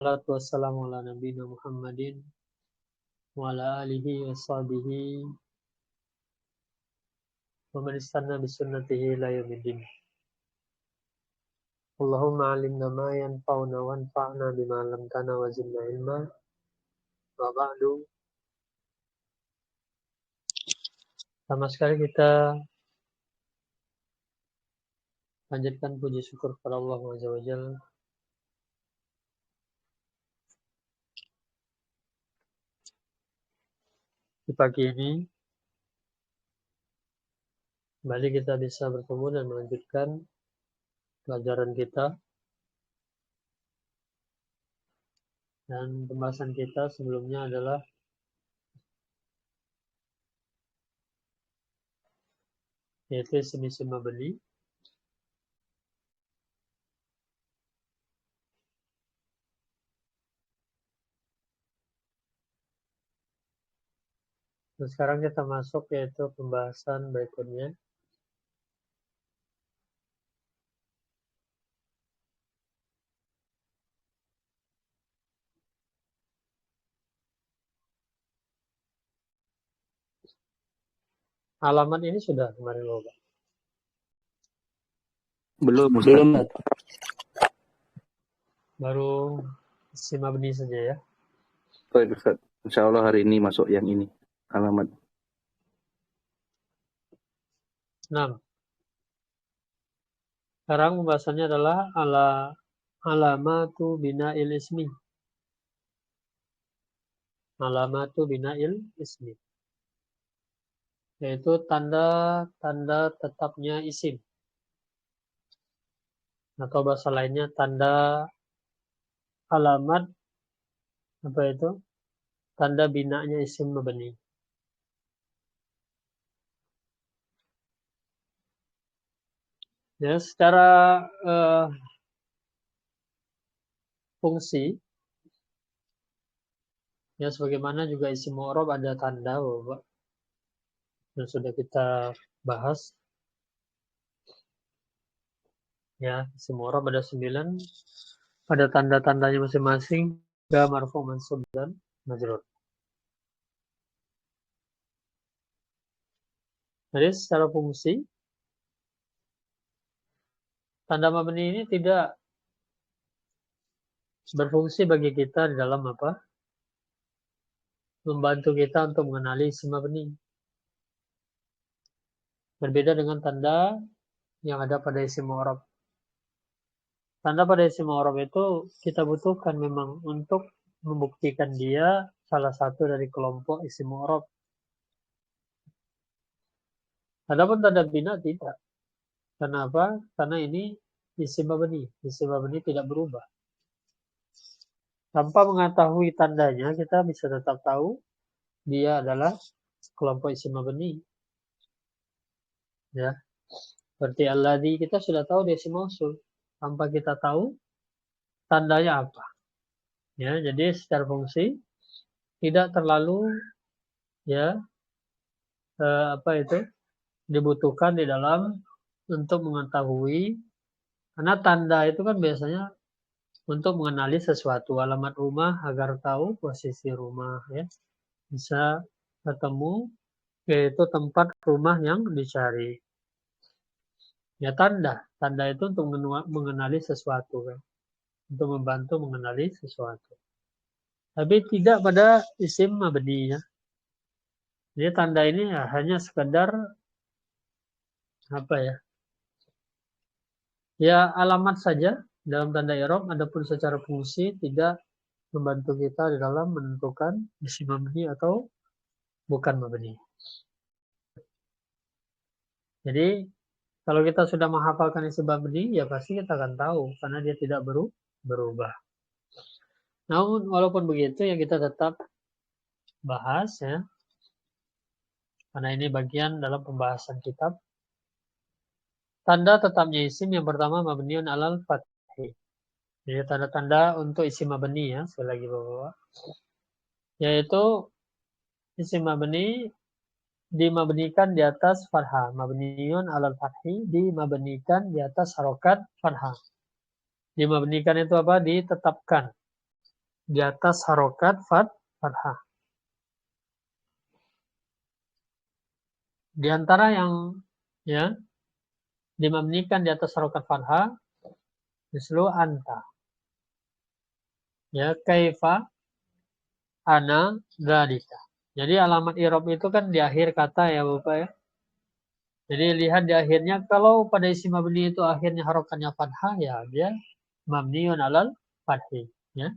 Salatu wassalamu ala nabiyina Muhammadin wa ala alihi wa sahbihi wa man istanna bi sunnatihi ila yaumiddin. Allahumma 'allimna ma yanfa'una wanfa'na bima 'allamtana wa zidna ilma. Wa ba'du. Sama sekali kita lanjutkan puji syukur kepada Allah Azza wa Jalla. Di pagi ini kembali kita bisa bertemu dan melanjutkan pelajaran kita, dan pembahasan kita sebelumnya adalah yaitu isim-isim mabni. Dan sekarang kita masuk yaitu pembahasan berikutnya. Alamat ini sudah kemarin loh, Pak. Belum. Baru isim mabni saja ya. Baik, Ustaz. Insya Allah hari ini masuk yang ini. Alamat. 6. Sekarang pembahasannya adalah alamatu bina'il ismi. Alamatu bina'il ismi. Yaitu tanda-tanda tetapnya isim. Atau bahasa lainnya tanda alamat, apa itu? Tanda binanya isim mabni. Ya, secara fungsi, ya sebagaimana juga isim mu'rab ada tanda, Bapak. Yang sudah kita bahas. Ya, isim mu'rab ada 9. Ada tanda-tandanya masing-masing, ga marfu, mansub, dan majrur. Jadi secara fungsi, tanda mabni ini tidak berfungsi bagi kita di dalam apa? Membantu kita untuk mengenali isim mabni. Berbeda dengan tanda yang ada pada isim mu'rab. Tanda pada isim mu'rab itu kita butuhkan memang untuk membuktikan dia salah satu dari kelompok isim mu'rab. Adapun tanda bina tidak. Kenapa? Karena ini isim mabni. Isim mabni tidak berubah. Tanpa mengetahui tandanya, kita bisa tetap tahu dia adalah kelompok isim mabni. Ya. Seperti alladzi, kita sudah tahu dia isim mausul. Tanpa kita tahu tandanya apa. Ya, jadi secara fungsi tidak terlalu ya dibutuhkan di dalam untuk mengetahui, karena tanda itu kan biasanya untuk mengenali sesuatu, alamat rumah agar tahu posisi rumah, ya bisa ketemu yaitu tempat rumah yang dicari. Ya tanda itu untuk mengenali sesuatu, kan, untuk membantu mengenali sesuatu. Tapi tidak pada isim mabni, ya. Jadi tanda ini ya hanya sekedar apa ya? Ya alamat saja dalam tanda i'rab, adapun secara fungsi tidak membantu kita di dalam menentukan isim mabni atau bukan mabni. Jadi kalau kita sudah menghafalkan isim mabni, ya pasti kita akan tahu karena dia tidak berubah. Namun walaupun begitu ya kita tetap bahas, ya. Karena ini bagian dalam pembahasan kitab. Tanda tetapnya isim yang pertama mabniun alal fathi. Jadi tanda-tanda untuk isim mabni, ya, sekali lagi Bapak. Yaitu isim mabni dimabnikan di atas fathah. Mabniun alal fathi, dimabnikan di atas harokat fathah. Dimabnikan itu apa? Ditetapkan. di atas harokat fathah. Di antara yang ya dimabnikan di atas harokat fathah, mislu anta. Ya, kaifa ana dzalika. Jadi alamat i'rab itu kan di akhir kata ya Bapak ya. Jadi lihat di akhirnya, kalau pada isim mabni itu akhirnya harokatnya fathah, ya dia mabniun alal fathi. Ya.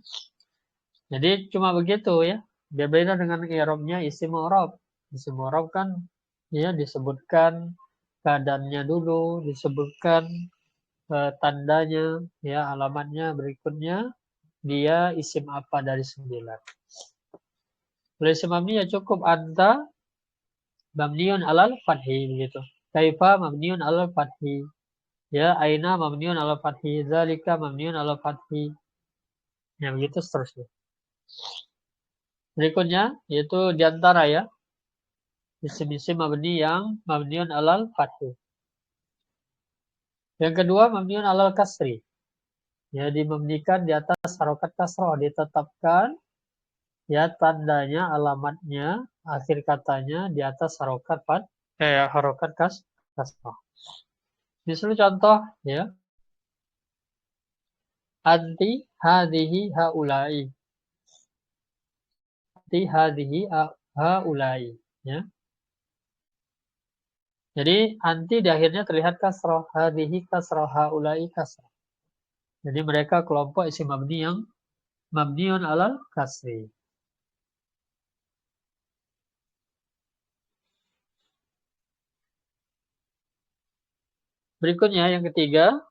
Jadi cuma begitu ya. Berbeda dengan i'rabnya isim mu'rab. Isim mu'rab kan ya disebutkan keadaannya dulu, disebutkan tandanya, ya alamatnya, berikutnya dia isim apa dari 9. Kalau isim mabni ya cukup anta mabniun alal fathi begitu. Kaifa mabniun alal fathi. Ya, aina mabniun alal fathi, zalika mabniun alal fathi. Ya begitu seterusnya. Berikutnya yaitu diantara ya isim-isim mabni yang mabniun alal fathi. Yang kedua mabniun alal kasri. Ya, dimabnikan di atas harokat kasroh, ditetapkan ya tandanya, alamatnya, akhir katanya di atas harokat kasroh. Misalnya contoh ya, anti hadhihi haulai. Anti hadhihi haulai ya. Jadi anti di akhirnya terlihat kasroh, hadhihi kasroh, haulai kasroh. Jadi mereka kelompok isim mabni yang mabniun alal kasri. Berikutnya yang ketiga,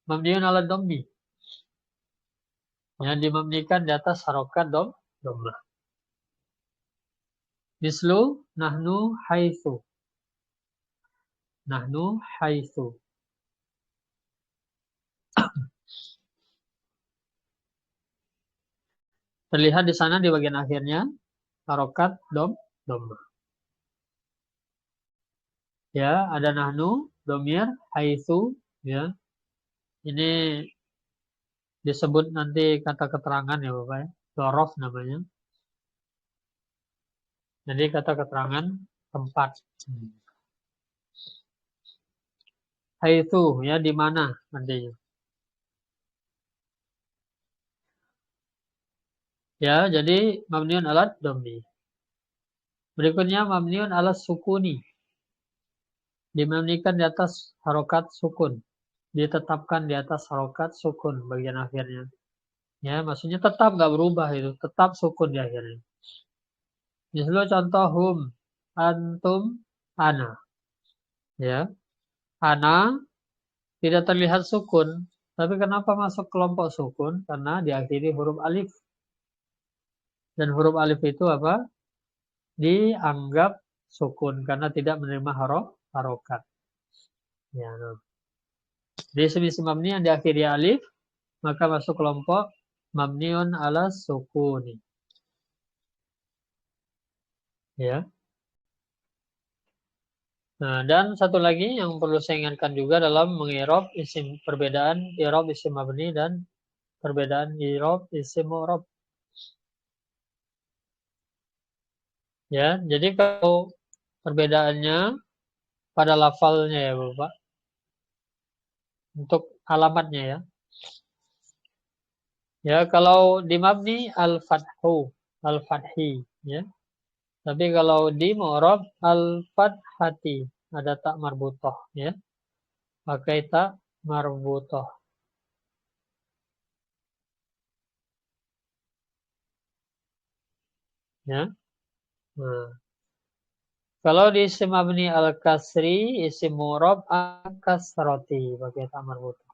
mabniun alal dhammi. Yang dimabnikan di atas harokat dhammah. Mislu nahnu haitsu. Nahnu haitsu. Terlihat di sana di bagian akhirnya harokat dhammah. Ya, ada nahnu, dhamir, haitsu, ya. Ini disebut nanti kata keterangan ya Bapak ya. Dzaraf namanya. Jadi kata keterangan tempat. Haitsu ya, di mana nantinya. Ya, jadi mabniun alat dhammi. Berikutnya mabniun alat sukuni. Dimabnikan di atas harokat sukun. Ditetapkan di atas harokat sukun bagian akhirnya. Ya, maksudnya tetap nggak berubah itu, tetap sukun di akhirnya. Misalnya contoh hum, antum, ana. Ya, ana tidak terlihat sukun, tapi kenapa masuk kelompok sukun? Karena diakhiri huruf alif. Dan huruf alif itu apa? Dianggap sukun karena tidak menerima harokat. Ya, nah. Di isim mabni yang diakhiri alif, maka masuk kelompok mabniun ala sukuni. Ya. Nah, dan satu lagi yang perlu saya ingatkan juga dalam mengirob isim, perbedaan irob isim mabni dan perbedaan irob isim mu'rab. Ya, jadi kalau perbedaannya pada lafalnya ya Bapak, untuk alamatnya ya. Ya, kalau di mabni al-fathu, al-fathi, ya. Tapi kalau di mu'rab al-fathati, ada tak marbutoh, ya. Pakai tak marbutoh. Ya. Nah. Kalau di isim mabni al-kasri, isim mu'rab al-kasrati, pakai tak marbutoh.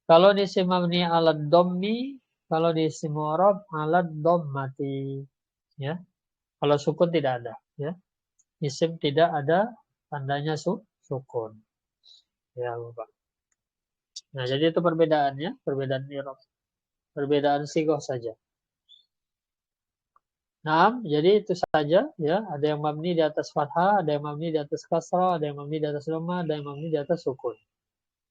Kalau di isim mabni al-dhammi, kalau di isim mu'rab al-dhammati, ya. Kalau sukun tidak ada, ya. Isim tidak ada tandanya sukun. Ya, Bapak. Nah, jadi itu perbedaannya, perbedaan i'rab. Perbedaan sigoh saja. Nah, jadi itu saja ya. Ada yang mabni di atas fathah, ada yang mabni di atas kasrah, ada yang mabni di atas dhamma, ada yang mabni di atas sukun.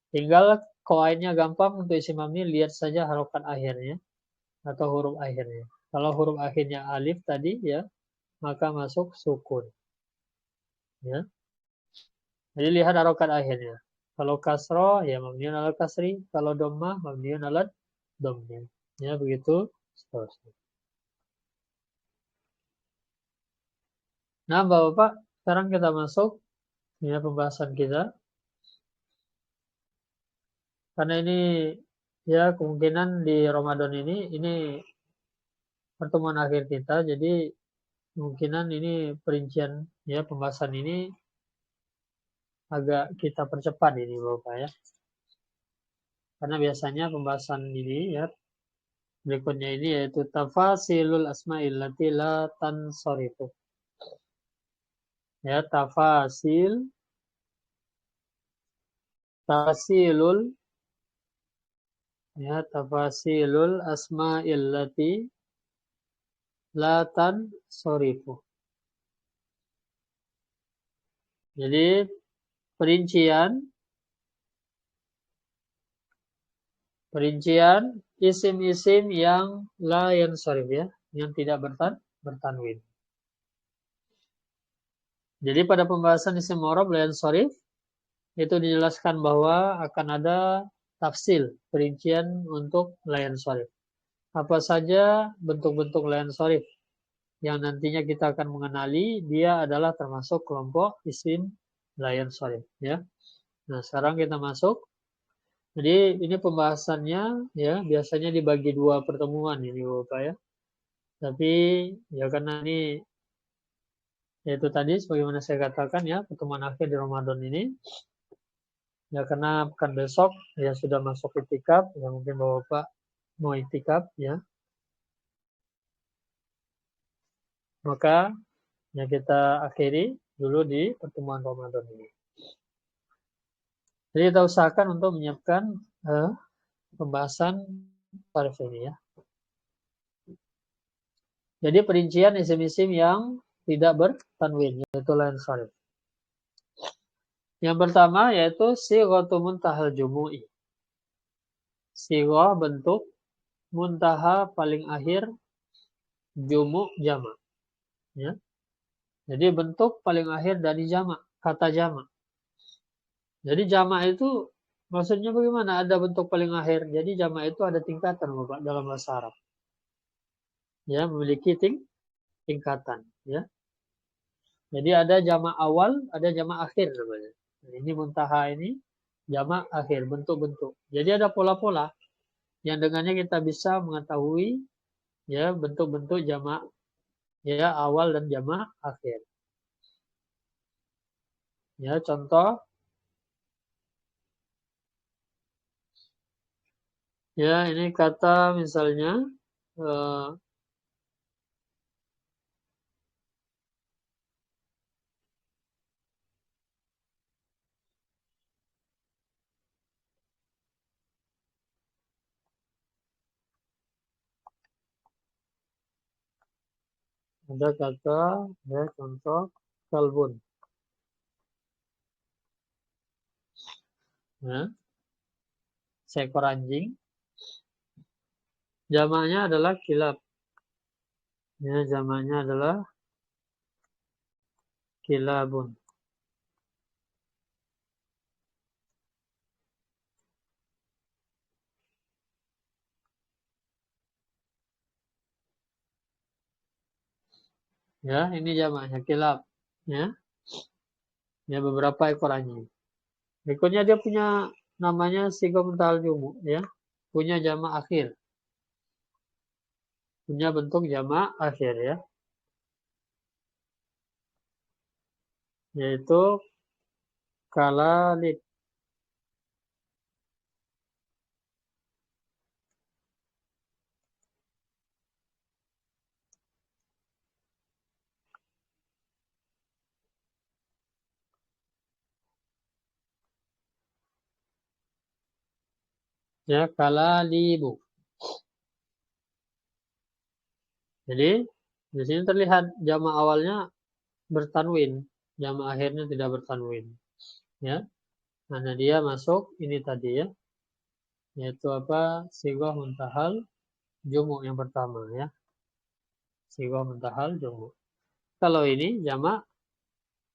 Tinggal qawaidnya gampang untuk isim mabni, lihat saja harokat akhirnya atau huruf akhirnya. Kalau huruf akhirnya alif tadi ya, maka masuk sukun. Ya. Jadi lihat harokat akhirnya. Kalau kasro ya mabniun ala kasri, kalau dhammah mabniun ala dhammi. Ya begitu seterusnya. Nah, Bapak, sekarang kita masuk ya pembahasan kita. Karena ini ya kemungkinan di Ramadan ini pertemuan akhir kita, jadi kemungkinan ini perincian ya pembahasan ini agak kita percepat ini Bapak ya. Karena biasanya pembahasan ini ya berikutnya ini yaitu tafasilul asma'il lati la tansarifu. Ya, tafasilul asma'il lati la tansarifu. Jadi perincian isim-isim yang la yansarif ya, yang tidak bertanwin. Jadi pada pembahasan isim mu'rab la yansarif itu dijelaskan bahwa akan ada tafsil, perincian untuk la yansarif. Apa saja bentuk-bentuk la yansarif yang nantinya kita akan mengenali, dia adalah termasuk kelompok isim la yansarif ya. Nah, sekarang kita masuk. Jadi ini pembahasannya ya biasanya dibagi 2 pertemuan ini Bapak ya. Tapi ya karena ini yaitu tadi sebagaimana saya katakan ya pertemuan akhir di Ramadan ini ya karena pekan besok ya sudah masuk itikaf ya mungkin Bapak mau itikaf ya. Maka ya kita akhiri dulu di pertemuan Ramadan ini. Jadi kita usahakan untuk menyiapkan pembahasan tarif ini ya. Jadi perincian isim-isim yang tidak bertanwin yaitu la yansarif. Yang pertama yaitu sighatu muntahal jumu'i. Sighah bentuk muntaha paling akhir jumu' jamak. Ya. Jadi bentuk paling akhir dari jamak, kata jamak. Jadi jamak itu maksudnya bagaimana? Ada bentuk paling akhir. Jadi jamak itu ada tingkatan Bapak dalam bahasa Arab. Ya, memiliki tingkatan, ya. Jadi ada jamak awal, ada jamak akhir namanya. Ini muntaha ini jamak akhir, bentuk-bentuk. Jadi ada pola-pola yang dengannya kita bisa mengetahui ya bentuk-bentuk jamak ya awal dan jamak akhir. Ya, contoh ya ini kata misalnya ada kata ya contoh kalbun. Ya. Seekor anjing. Jamaknya adalah kilab. Ya, jamaknya adalah kilabun. Ya, ini jamaknya kilab. Ya. Ya, beberapa ekor anjing. Berikutnya dia punya namanya sigomental jumu, ya. Punya jamak akhir. Punya bentuk jamak akhir, ya. Yaitu kalalib. Ya, kalalibu. Jadi, di sini terlihat jamak awalnya bertanwin, jamak akhirnya tidak bertanwin. Ya. Karena dia masuk ini tadi ya. yaitu apa? Sighah muntahal jumu yang pertama ya. Sighah muntahal jumu. Kalau ini jamak,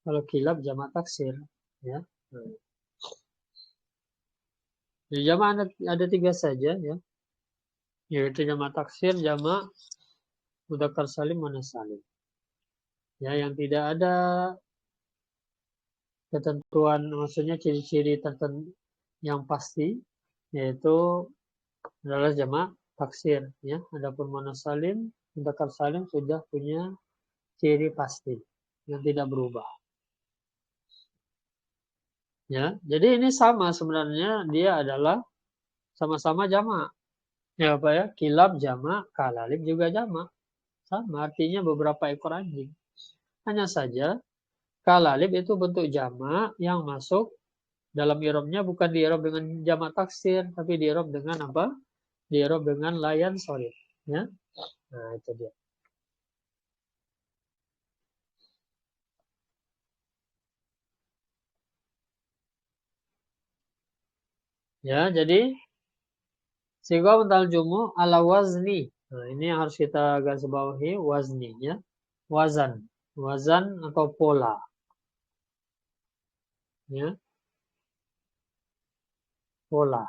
kalau kilab jamak taksir ya. Jadi jamak ada 3 saja ya. Yaitu jamak taksir, jamak mudzakkar salim, muannats salim. Ya, yang tidak ada ketentuan, maksudnya ciri-ciri tertentu yang pasti, yaitu adalah jamak taksir ya. Adapun muannats salim, mudzakkar salim sudah punya ciri pasti yang tidak berubah. Ya, jadi ini sama sebenarnya, dia adalah sama-sama jamak. Ya apa ya? Kilab jamak, kalalib juga jamak. Sama, artinya beberapa ekor anjing. Hanya saja kalalib itu bentuk jamak yang masuk dalam i'rabnya bukan di i'rab dengan jamak taksir, tapi di i'rab dengan apa? Di i'rab dengan layan sharif, ya. Nah, itu dia. Ya, jadi sighah muntahal jumu ala wazni. Nah, ini yang harus kita garis bawahi, wazni ya. Wazan. Wazan atau pola. Ya. Pola.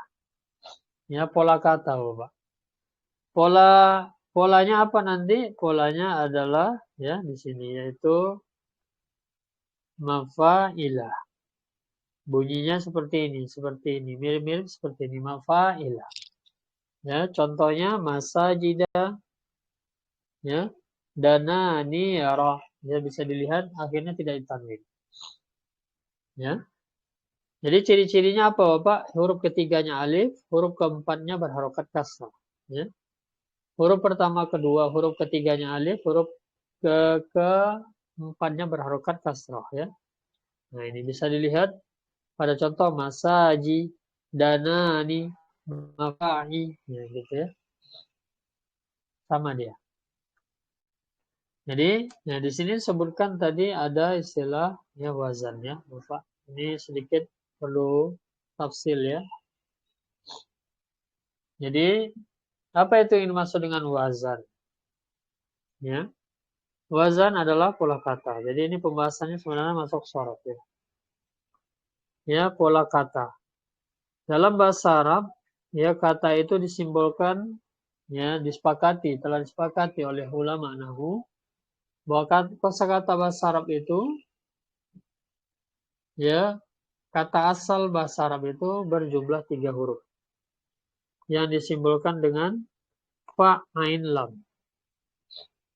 Ya, pola kata, Bapak. Polanya apa nanti? Polanya adalah ya di sini, yaitu mafa'ilah. Bunyinya seperti ini, mirip-mirip seperti ini, mafa'ilah. Ya, contohnya masajida, ya, dananiyarah. Ya, bisa dilihat akhirnya tidak ditanwin. Ya. Jadi ciri-cirinya apa, Bapak? Huruf ketiganya alif, huruf keempatnya berharokat kasrah. Ya. Huruf pertama, kedua, huruf ketiganya alif, huruf keempatnya berharokat kasrah. Ya. Nah, ini bisa dilihat pada contoh masaji, danani, mafa'i, ya, gitu ya. Sama dia. Jadi, ya di sini sebutkan tadi ada istilah ya wazan ya, Bapak. Ini sedikit perlu tafsil ya. Jadi, apa itu yang dimaksud dengan wazan? Ya. Wazan adalah pola kata. Jadi ini pembahasannya sebenarnya masuk sorot ya. Ya, pola kata. Dalam bahasa Arab, ya kata itu disimbolkan ya telah disepakati oleh ulama nahwu bahwa kosakata bahasa Arab itu ya kata asal bahasa Arab itu berjumlah 3 huruf yang disimbolkan dengan fa, ain, lam.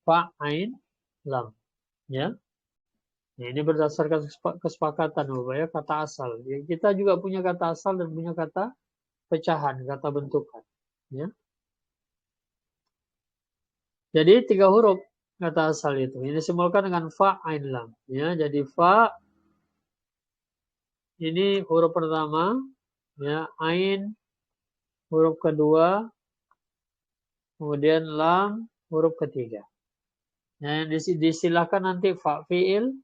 Fa, ain, lam. Ya. Nah, ini berdasarkan kesepakatan Bapak ya, kata asal. Ya, kita juga punya kata asal dan punya kata pecahan, kata bentukan. Ya. Jadi 3 huruf kata asal itu. Ini disimbolkan dengan fa, ain, lam. Ya, jadi fa ini huruf pertama, ya, ain huruf kedua, kemudian lam huruf ketiga. Nah, disilahkan nanti fa fi'il,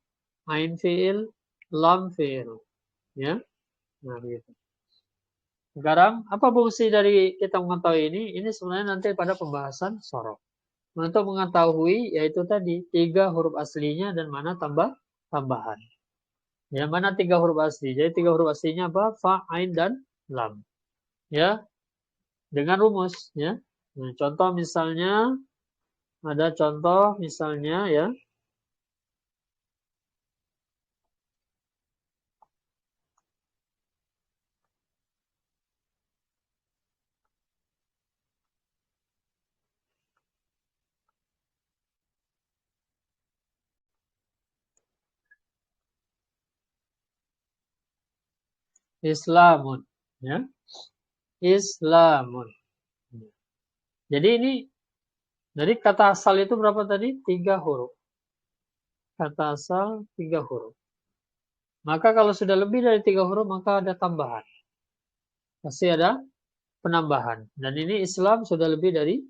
ain fi'il, lam fi'il. Ya. Nah, begitu. Sekarang, apa fungsi dari kita mengetahui ini? Ini sebenarnya nanti pada pembahasan sorok. Untuk mengetahui, yaitu tadi, 3 huruf aslinya dan mana tambahan. Ya, mana 3 huruf asli? Jadi 3 huruf aslinya apa? Fa, ain, dan lam. Ya, dengan rumus. Ya. Nah, contoh misalnya, ada contoh misalnya ya. Islamun. Ya. Islamun. Jadi ini, dari kata asal itu berapa tadi? 3 huruf. Kata asal 3 huruf. Maka kalau sudah lebih dari 3 huruf, maka ada tambahan. Pasti ada penambahan. Dan ini Islam sudah lebih dari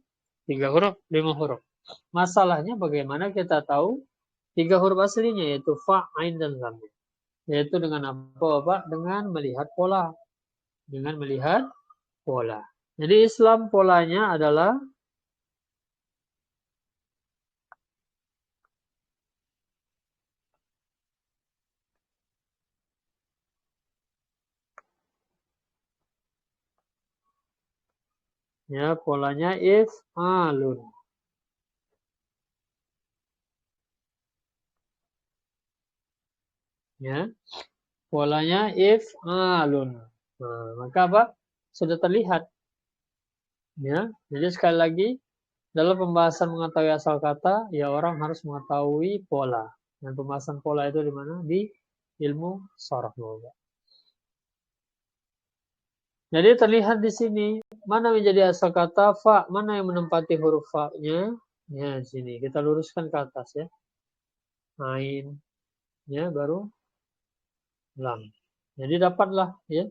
3 huruf, 5 huruf. Masalahnya bagaimana kita tahu 3 huruf aslinya, yaitu fa, ain, dan lam. Yaitu dengan apa, Bapak? Dengan melihat pola. Dengan melihat pola. Jadi Islam polanya adalah ya polanya if'alun. Ya, polanya if'alun. Nah, maka apa? Sudah terlihat. Ya, jadi sekali lagi dalam pembahasan mengetahui asal kata, ya orang harus mengetahui pola. Dan pembahasan pola itu di mana? Di ilmu sharaf. Jadi terlihat di sini mana menjadi asal kata fa, mana yang menempati huruf fa-nya. Ya, di sini kita luruskan ke atas ya. Ain, ya baru lam. Jadi dapatlah ya,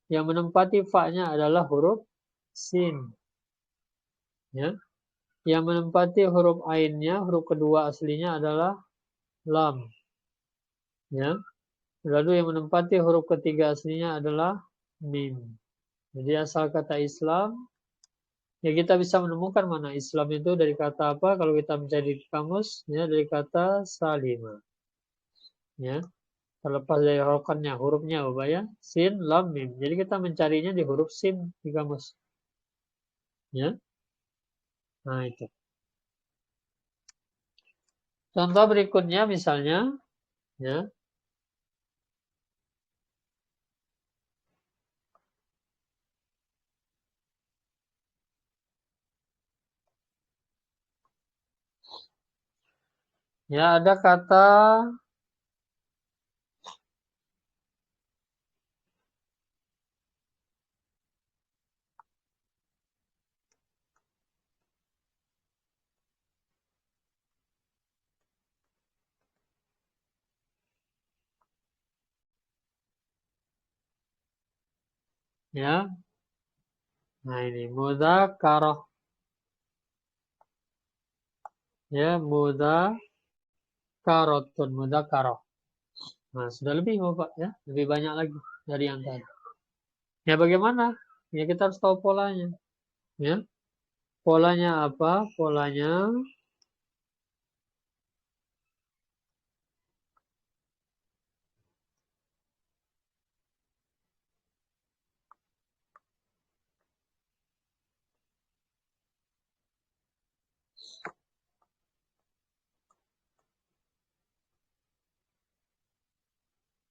yang menempati fa-nya adalah huruf sin. Ya. Yang menempati huruf ainnya, huruf kedua aslinya adalah lam. Ya. Lalu yang menempati huruf ketiga aslinya adalah mim. Jadi asal kata Islam, ya kita bisa menemukan mana Islam itu dari kata apa kalau kita mencari di kamus, ya dari kata salima. Ya. Terlepas dari harokannya, hurufnya apa ya? Sin, lam, mim. Jadi kita mencarinya di huruf sin di kamus. Ya. Nah, itu. Contoh berikutnya misalnya, ya. Ya, ada kata ya. Nah, ini mudzakarah. Ya, mudzakarah. Nah, sudah lebih Bapak ya, lebih banyak lagi dari yang tadi. Ya bagaimana? Ya kita harus tahu polanya. Ya. Polanya apa? Polanya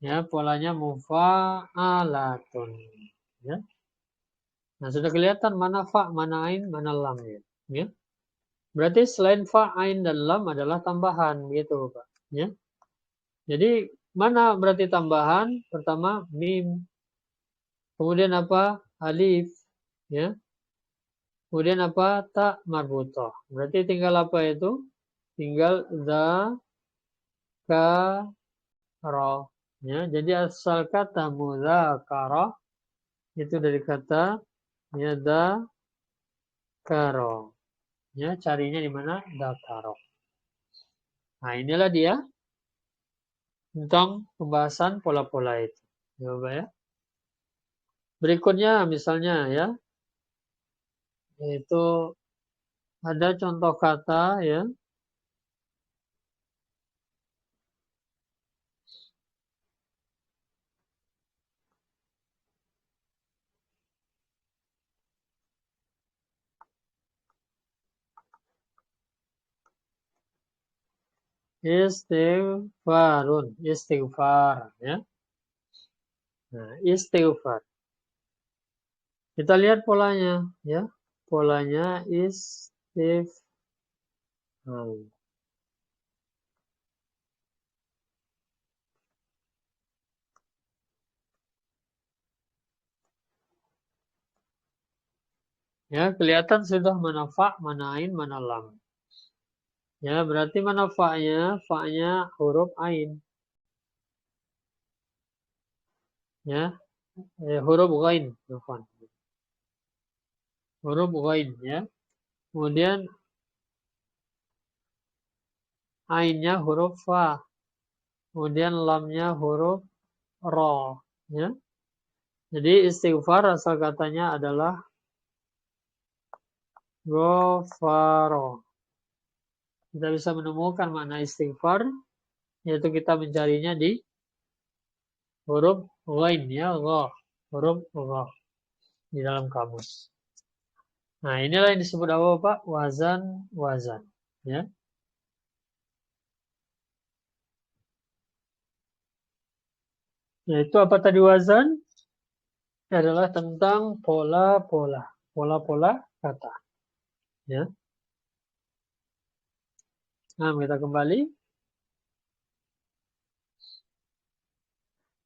ya polanya mufa'alatun. Ya. Nah, sudah kelihatan mana fa, mana ain, mana lam ya. Ya. Berarti selain fa, ain dan lam adalah tambahan gitu, Pak. Ya. Jadi mana berarti tambahan? Pertama mim. Kemudian apa? Alif. Ya. Kemudian apa? Ta marbutoh. Berarti tinggal apa itu? Tinggal za, ka, ro. Ya, jadi asal kata mudzakarah itu dari kata ya da, karo. Ya, carinya di mana? Dakaro. Nah, inilah dia tentang pembahasan pola-pola itu. Coba ya. Berikutnya misalnya ya, itu ada contoh kata ya. Istighfarun, istighfar ya. Nah, istighfar. Kita lihat polanya ya. Polanya istighfar. Ya, kelihatan sudah mana fa, mana ain, mana lam. Ya, berarti mana fa-nya? Fa-nya huruf ain. Ya, huruf ghain. Huruf ghain ya. Kemudian ainnya huruf fa. Kemudian lamnya huruf ro. Ya. Jadi istighfar asal katanya adalah Ghafaro. Kita bisa menemukan makna istighfar, yaitu kita mencarinya di huruf ghain ya, gha. Huruf gha di dalam kamus. Nah, inilah yang disebut apa, Pak? Wazan. Ya. Nah, itu apa tadi wazan? Adalah tentang pola-pola kata. Ya. Nah, kita kembali.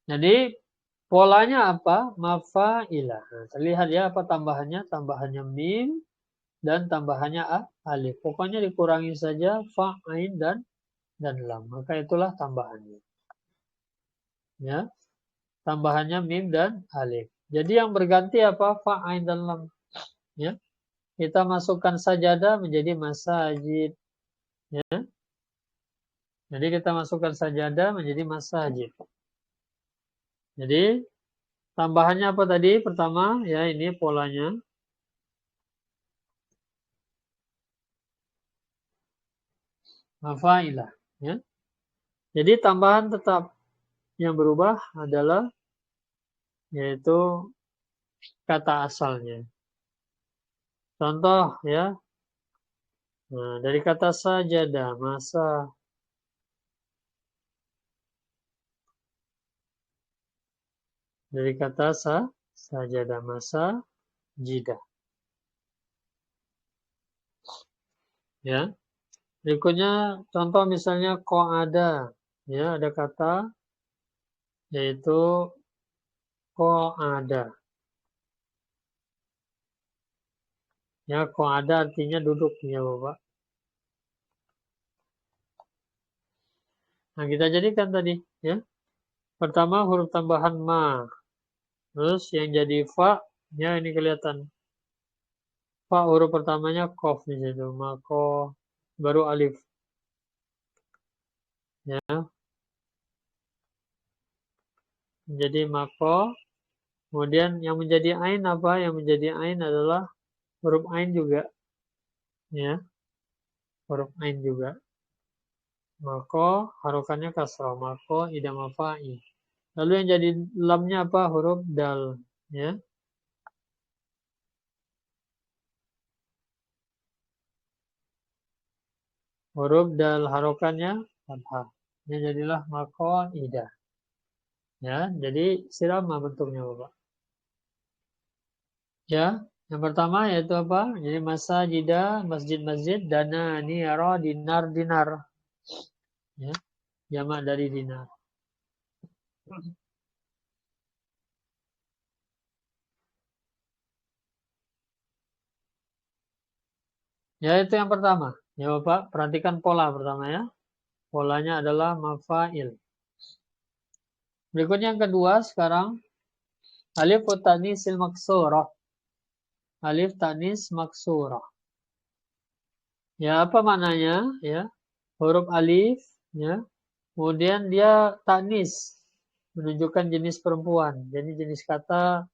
Jadi, polanya apa? Mafa'ilah. Nah, terlihat ya apa tambahannya? Tambahannya mim dan tambahannya alif. Pokoknya dikurangi saja fa, ain, dan lam. Maka itulah tambahannya. Ya. Tambahannya mim dan alif. Jadi yang berganti apa? Fa, ain, dan lam. Ya. Kita masukkan sajadah menjadi masajid. Ya. Jadi kita masukkan sajadah menjadi masajid. Jadi tambahannya apa tadi? Pertama, ya ini polanya. Mafa'ilah. Ya. Jadi tambahan tetap yang berubah adalah yaitu kata asalnya. Contoh ya. Nah, dari kata sajadah, masa. Dari kata sajadah, masa, jidah. Ya. Berikutnya contoh misalnya ada. Ya, ada kata yaitu ada. Ya, ada artinya duduk ya, Bapak. Nah, kita jadikan tadi ya. Pertama huruf tambahan ma. Terus yang jadi fa, ya ini kelihatan. Fa huruf pertamanya kof di situ, mako baru alif. Ya. Menjadi mako. Kemudian yang menjadi ain apa? Yang menjadi ain adalah huruf ain juga. Ya. Huruf ain juga. Mako harokannya kasrah, mako idam fa'i. Lalu yang jadi lamnya apa? Huruf dal, ya. Huruf dal harokannya fathah. Ini jadilah mako ida. Ya, jadi sirama bentuknya, Bapak. Ya, yang pertama yaitu apa? Jadi masjidah, masjid-masjid, dana, niara, dinar. Ya, jamak dari dinar. Ya, itu yang pertama. Ya, Bapak, perhatikan pola pertama ya. Polanya adalah mafa'il. Berikutnya yang kedua sekarang. Alif tanis maksurah. Alif tanis maksurah. Ya, apa maknanya? Ya, huruf alif, ya. Kemudian dia tanis, menunjukkan jenis perempuan. Jadi jenis kata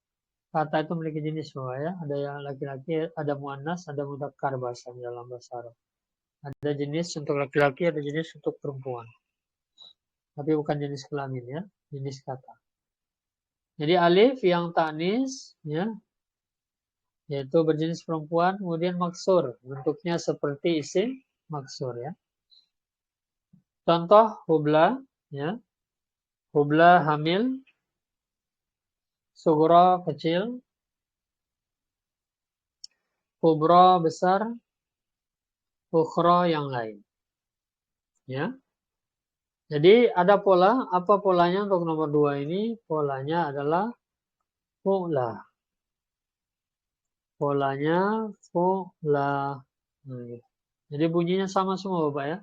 itu memiliki jenis bahwa ya. Ada yang laki-laki, ada muannas, ada mudzakkar bahasa dalam bahasa Arab. Ada jenis untuk laki-laki, ada jenis untuk perempuan. Tapi bukan jenis kelamin ya, jenis kata. Jadi alif yang tanis, ya, yaitu berjenis perempuan, kemudian maksur, bentuknya seperti isim maksur ya. Contoh hubla, ya, hubla hamil, sugro kecil, kubro besar, ukhro yang lain. Ya. Jadi ada pola, apa polanya untuk nomor 2 ini? Polanya adalah fu'la. Polanya fu'la. Nah, gitu. Jadi bunyinya sama semua Bapak ya.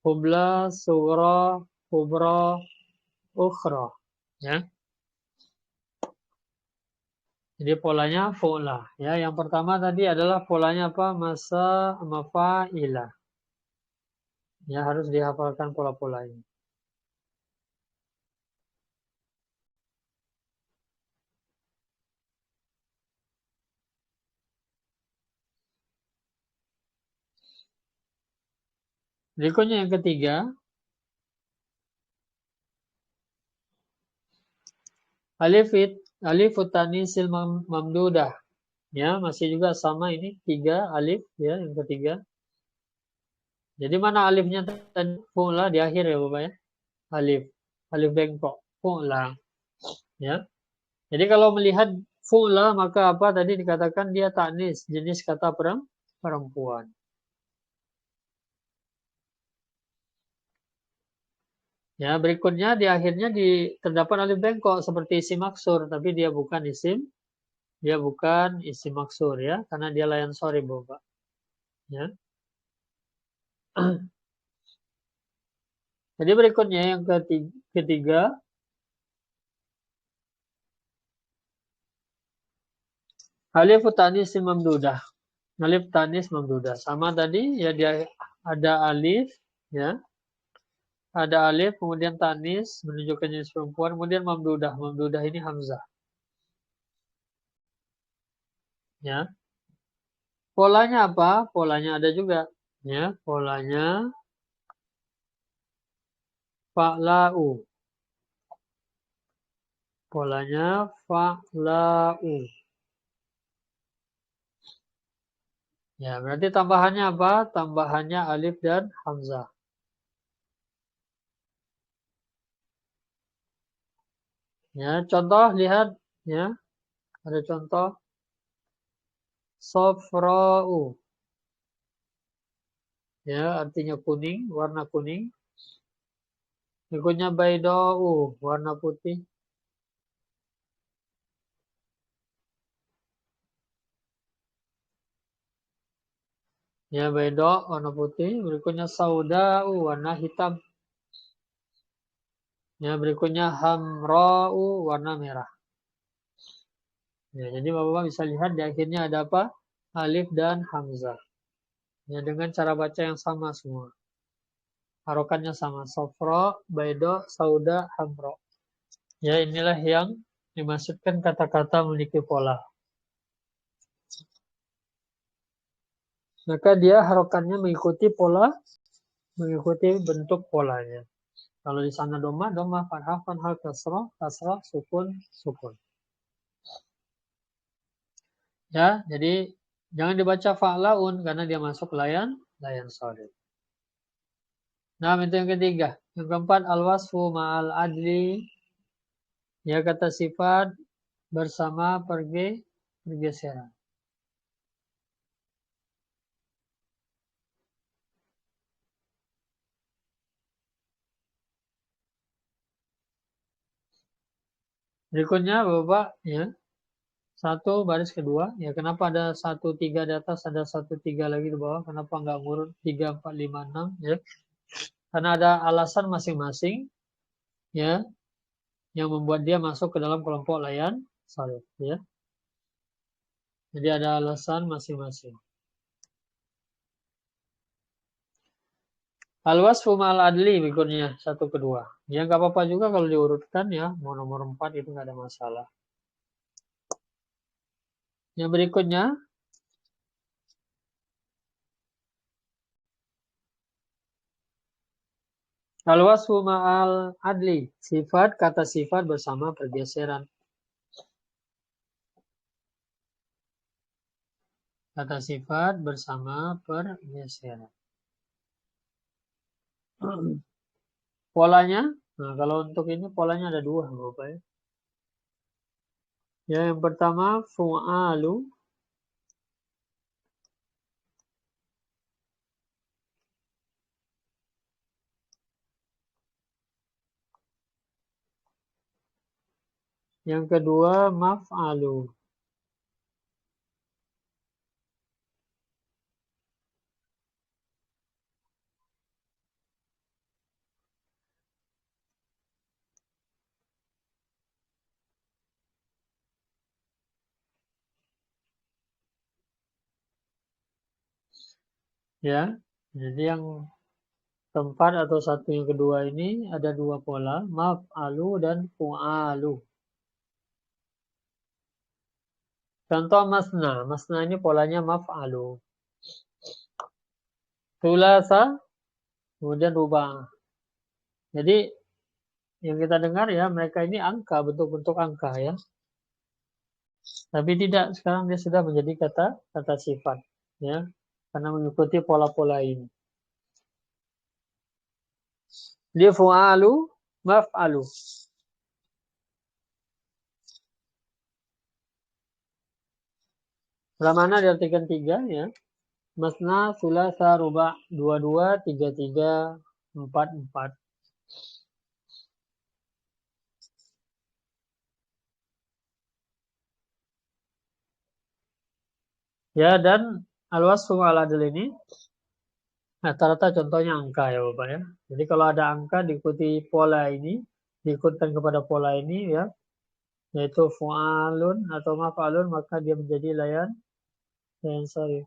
Hubla, sugro, kubro, ukhro. Ya. Jadi polanya fu'la. Ya, yang pertama tadi adalah polanya apa? Masa mafa'ilah. Ya, harus dihafalkan pola-pola ini. Berikutnya yang ketiga, alif tanisil mamdudah. Ya, masih juga sama ini 3 alif ya yang ketiga. Jadi mana alifnya tadi? Fu'la di akhir ya Bapak ya. Alif. Alif bengkok. Fu'la. Ya. Jadi kalau melihat fu'la maka apa tadi dikatakan dia taknis, jenis kata perempuan. Ya, berikutnya di akhirnya terdapat alif bengkok seperti isim maksur, tapi dia bukan isim maksur ya, karena dia layan sorry Bapak. Ya. Jadi berikutnya yang ketiga alif tanis mamdudah. Alif tanis mamdudah. Sama tadi ya dia ada alif ya. Ada alif kemudian tanis menunjukkan jenis perempuan, kemudian mamdudah. Mamdudah ini hamzah. Ya. Polanya apa? Polanya ada juga ya. Polanya fa'la'u. Polanya fa'la'u. Ya, berarti tambahannya apa? Tambahannya alif dan hamzah. Ya, contoh lihat ya. Ada contoh sofra'u. Ya, artinya kuning, warna kuning. Berikutnya bayda'u, warna putih. Ya, bayda, warna putih. Berikutnya sauda'u, warna hitam. Ya, berikutnya hamra'u, warna merah. Ya, jadi Bapak bisa lihat di akhirnya ada apa? Alif dan hamzah. Ya, dengan cara baca yang sama semua. Harokannya sama. Sofra, bayda, sauda, hamra. Ya, inilah yang dimaksudkan kata-kata memiliki pola. Maka dia harokannya mengikuti pola, mengikuti bentuk polanya. Kalau di sana doma, doma, fathah, fathah, kasrah, kasrah, sukun, sukun. Ya, jadi jangan dibaca fa'laun karena dia masuk layan shadad. Nah, itu yang ketiga. Yang keempat, al-wasfu ma'al adli. Ya, kata sifat bersama pergeseran. Berikutnya, Bapak, ya. 1 baris kedua. Ya, kenapa ada 1 3 di atas, ada 1 3 lagi di bawah? Kenapa nggak ngurut 3 4 5 6? Ya. Karena ada alasan masing-masing, ya, yang membuat dia masuk ke dalam kelompok layan shadad, ya. Jadi ada alasan masing-masing. Al-wasfu ma'al adli berikutnya 1 kedua. Ya nggak apa-apa juga kalau diurutkan ya. Mau nomor 4 itu nggak ada masalah. Yang berikutnya al-wasfu ma'al adli. Sifat kata sifat bersama pergeseran. Kata sifat bersama pergeseran. Polanya, nah kalau untuk ini polanya ada 2 Bapak ya. Ya, yang pertama fu'alu. Yang kedua maf'alu. Ya, jadi yang keempat atau satu yang kedua ini ada 2 pola, maf'alu dan fu'alu. Contoh masna. Masna ini polanya maf'alu. Sulasa kemudian rubah. Jadi yang kita dengar ya, mereka ini angka, bentuk-bentuk angka ya. Tapi tidak, sekarang dia sudah menjadi kata sifat ya, karena mengikuti pola-pola ini. Dia fu'alu, maf'alu. Setelah mana diartikan 3 ya. Masna, sulasa, ruba, 22, 33, 44. Ya, dan al-wasfu al-adl ini rata-rata contohnya angka ya Bapak ya. Jadi kalau ada angka diikuti pola ini, diikutkan kepada pola ini ya, yaitu fu'alun atau maf'alun, maka dia menjadi layan sharif.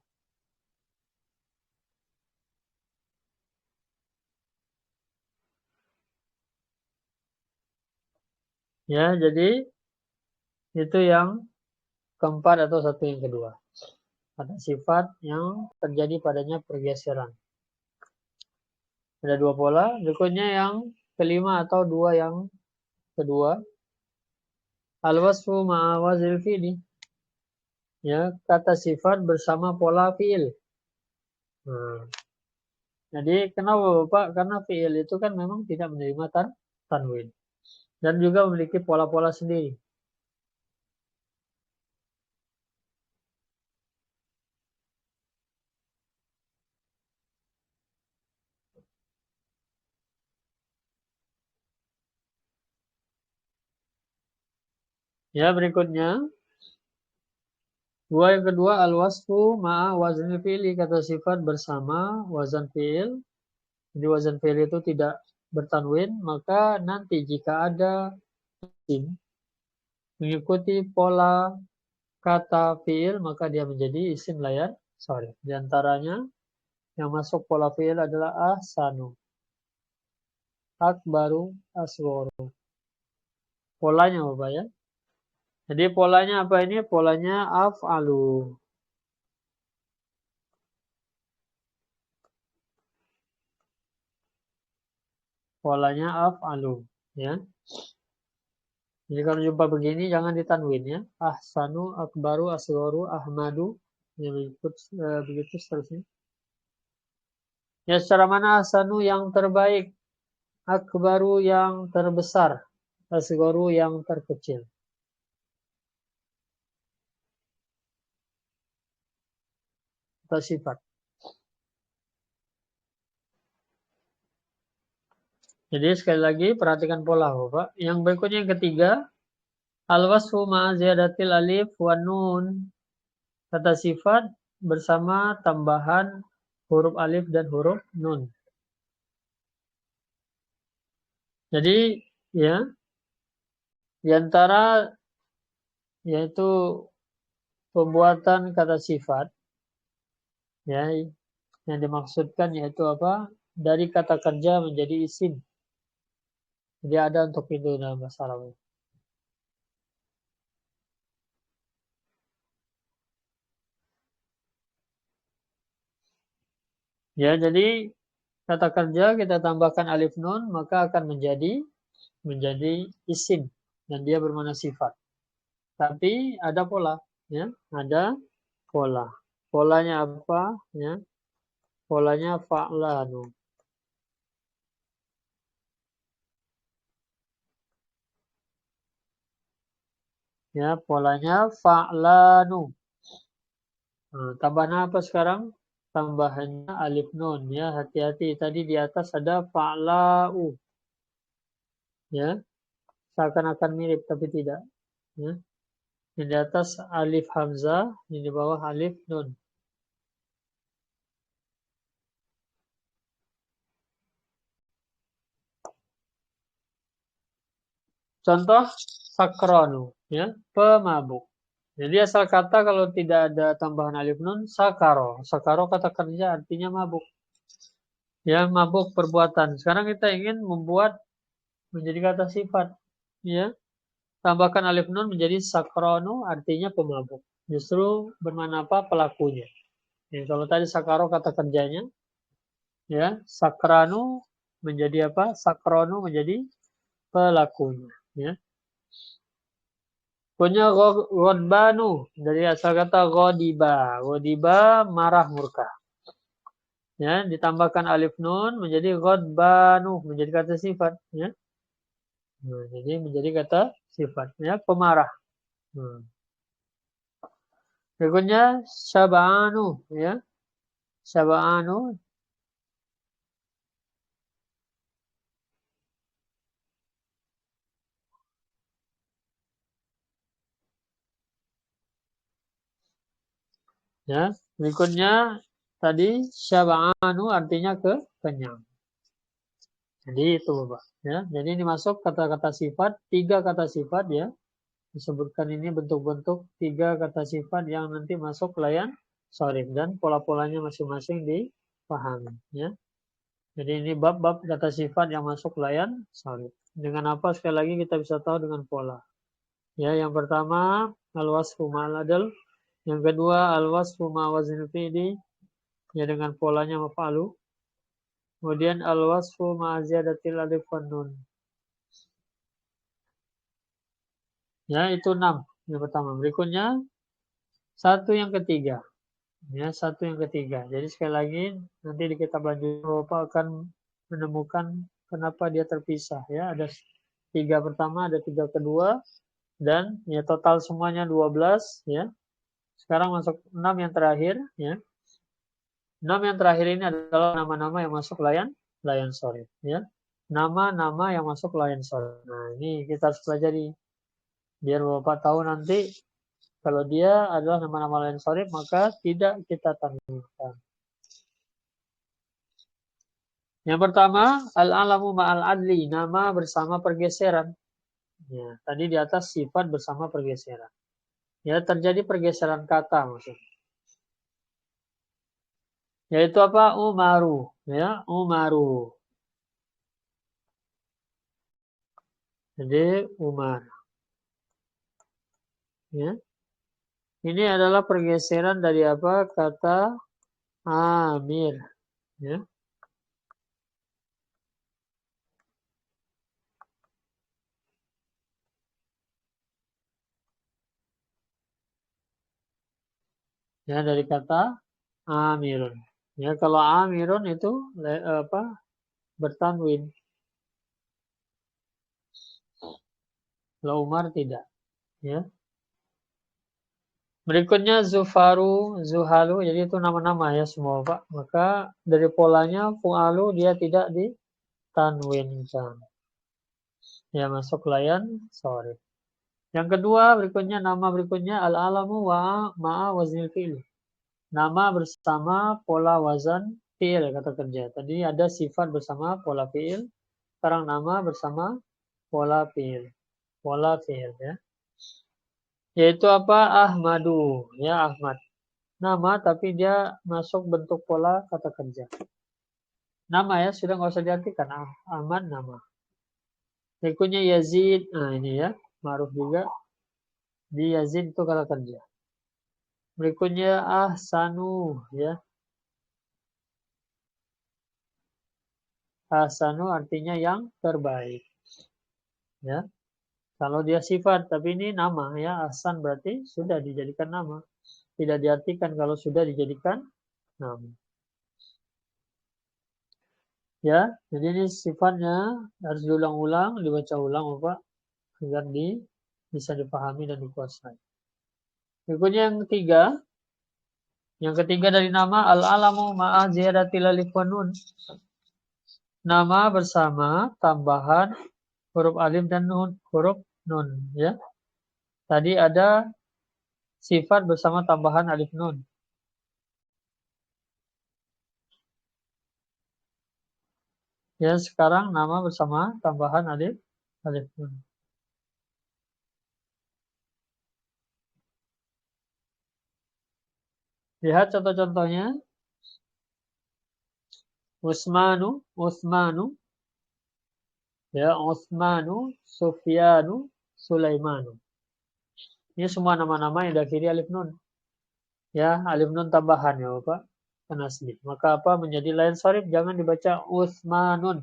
Ya, jadi itu yang keempat atau satu yang kedua. Ada sifat yang terjadi padanya pergeseran. Ada dua pola. Berikutnya yang kelima atau dua yang kedua. Al-wasfu ma'awazil fi'li. Ya, kata sifat bersama pola fi'il. Nah, jadi kenapa Bapak? Karena fi'il itu kan memang tidak menerima tanwin. Dan juga memiliki pola-pola sendiri. Ya, berikutnya. Yang kedua, al-wasfu ma'a wazni fi'li. Kata sifat bersama wazan fi'il. Jadi wazan fi'il itu tidak bertanwin. Maka nanti jika ada isim mengikuti pola kata fi'il, maka dia menjadi isim layan sharif. Di antaranya yang masuk pola fi'il adalah ahsanu, akbaru, asghoru. Polanya Bapak ya. Jadi polanya apa ini? Polanya af'alu. Polanya af'alu. Ya. Jadi kalau jumpa begini jangan ditanwin ya. Ahsanu, akbaru, asghoru, ahmadu. Yang begitu seterusnya. Ya, secara mana ahsanu yang terbaik, akbaru yang terbesar, asghoru yang terkecil. Atau sifat. Jadi sekali lagi perhatikan pola Bapak. Yang berikutnya yang ketiga, al-wasfu ma'a ziyadatil alif wa nun. Kata sifat bersama tambahan huruf alif dan huruf nun. Jadi ya, di antara yaitu pembuatan kata sifat ya, yang dimaksudkan yaitu apa? Dari kata kerja menjadi isim. Jadi ada untuk itu dalam bahasa Arab. Ya, jadi kata kerja kita tambahkan alif nun maka akan menjadi isim dan dia bermakna sifat. Tapi ada pola, ya, ada pola. Polanya apa? Ya, polanya fa'lanu. Ya, polanya fa'lanu. Nah, tambahan apa sekarang? Tambahannya alif nun. Ya, hati-hati. Tadi di atas ada fa'la'u. Ya, seakan-akan mirip tapi tidak. Ya. Yang di atas alif hamzah, yang di bawah alif nun. Contoh sakronu, ya, pemabuk. Jadi asal kata kalau tidak ada tambahan alif nun, sakaro. Sakaro kata kerja artinya mabuk. Ya, mabuk perbuatan. Sekarang kita ingin membuat menjadi kata sifat. Ya, tambahkan alif nun menjadi sakronu artinya pemabuk. Justru bermakna apa? Pelakunya. Ya, kalau tadi sakaro kata kerjanya, Ya, sakranu menjadi apa? Sakronu menjadi pelakunya. Ya. Punya godbanu dari asal kata godiba. Godiba marah murka. Ya, ditambahkan alif nun menjadi godbanu menjadi kata sifat. Ya. Nah, jadi menjadi kata sifat. Ya, pemarah. Berikutnya syaba'anu. Ya, syaba'anu. Ya, berikutnya tadi syaba'anu artinya kenyang. Jadi itu Bapak. Ya, jadi ini masuk kata-kata sifat, 3 kata sifat ya. Disebutkan ini bentuk-bentuk 3 kata sifat yang nanti masuk layan sharif dan pola-polanya masing-masing dipahami ya. Jadi ini bab-bab kata sifat yang masuk layan sharif. Dengan apa sekali lagi kita bisa tahu dengan pola. Ya, yang pertama al-wasfu ma'al adl, yang kedua al-wasfu ma waznil fi'li ya dengan polanya maf'alu. Kemudian al-wasfu ma ziyadatil alif wan nun. Ya, itu 6 yang pertama. Berikutnya satu yang ketiga. Ya, satu yang ketiga. Jadi sekali lagi nanti di kitab lanjut Bapak akan menemukan kenapa dia terpisah ya. Ada 3 pertama, ada 3 kedua dan ya total semuanya 12 ya. Sekarang masuk 6 yang terakhir ya. 6 yang terakhir ini adalah nama-nama yang masuk layan sharif ya. Nama-nama yang masuk layan sharif. Nah, ini kita harus pelajari biar Bapak tahu nanti kalau dia adalah nama-nama layan sharif maka tidak kita tanwinkan. Yang pertama, al-alamu ma'al adli, nama bersama pergeseran. Ya, tadi di atas sifat bersama pergeseran. Ya, terjadi pergeseran kata maksudnya. Yaitu apa? Umaru. Ya, Umaru. Jadi, Umar. Ya. Ini adalah pergeseran dari apa? Kata Amir. Ya. Ya, dari kata Amirun. Ya, kalau Amirun itu apa? Bertanwin. Kalau Umar tidak. Ya. Berikutnya Zufaru, Zuhalu, jadi itu nama-nama ya semua Pak. Maka dari polanya fu'alu dia tidak ditanwinkan. Ya masuk layan sharif. Yang kedua berikutnya nama berikutnya al-alamu wa ma'a waznil fi'il. Nama bersama pola wazan fi'il kata kerja. Tadi ada sifat bersama pola fi'il. Sekarang nama bersama pola fi'il. Pola fi'il ya. Yaitu apa? Ahmadu, ya Ahmad. Nama tapi dia masuk bentuk pola kata kerja. Nama ya, sudah nggak usah diartikan. Ahmad nama. Berikutnya Yazid. Nah ini ya, ma'ruf juga. Di Yazid itu kata kerja. Berikutnya Ahsanu ya. Ahsanu artinya yang terbaik. Ya. Kalau dia sifat, tapi ini nama ya. Ahsan berarti sudah dijadikan nama. Tidak diartikan kalau sudah dijadikan nama. Ya, jadi ini sifatnya harus diulang-ulang, dibaca ulang Bapak agar bisa dipahami dan dikuasai. Berikutnya yang ketiga. Yang ketiga dari nama al-alamu ma'a ziyadatil alif wa nun. Nama bersama tambahan huruf alif dan nun, huruf nun ya. Tadi ada sifat bersama tambahan alif nun. Ya, sekarang nama bersama tambahan alif nun. Lihat contoh-contohnya. Usmanu, ya, Usmanu, Sufyanu, Sulaimanu. Ini semua nama-nama yang diakhiri alif nun. Ya, alif nun tambahan ya Bapak. kan asli. Maka apa menjadi lain sharif, jangan dibaca Utsmanun,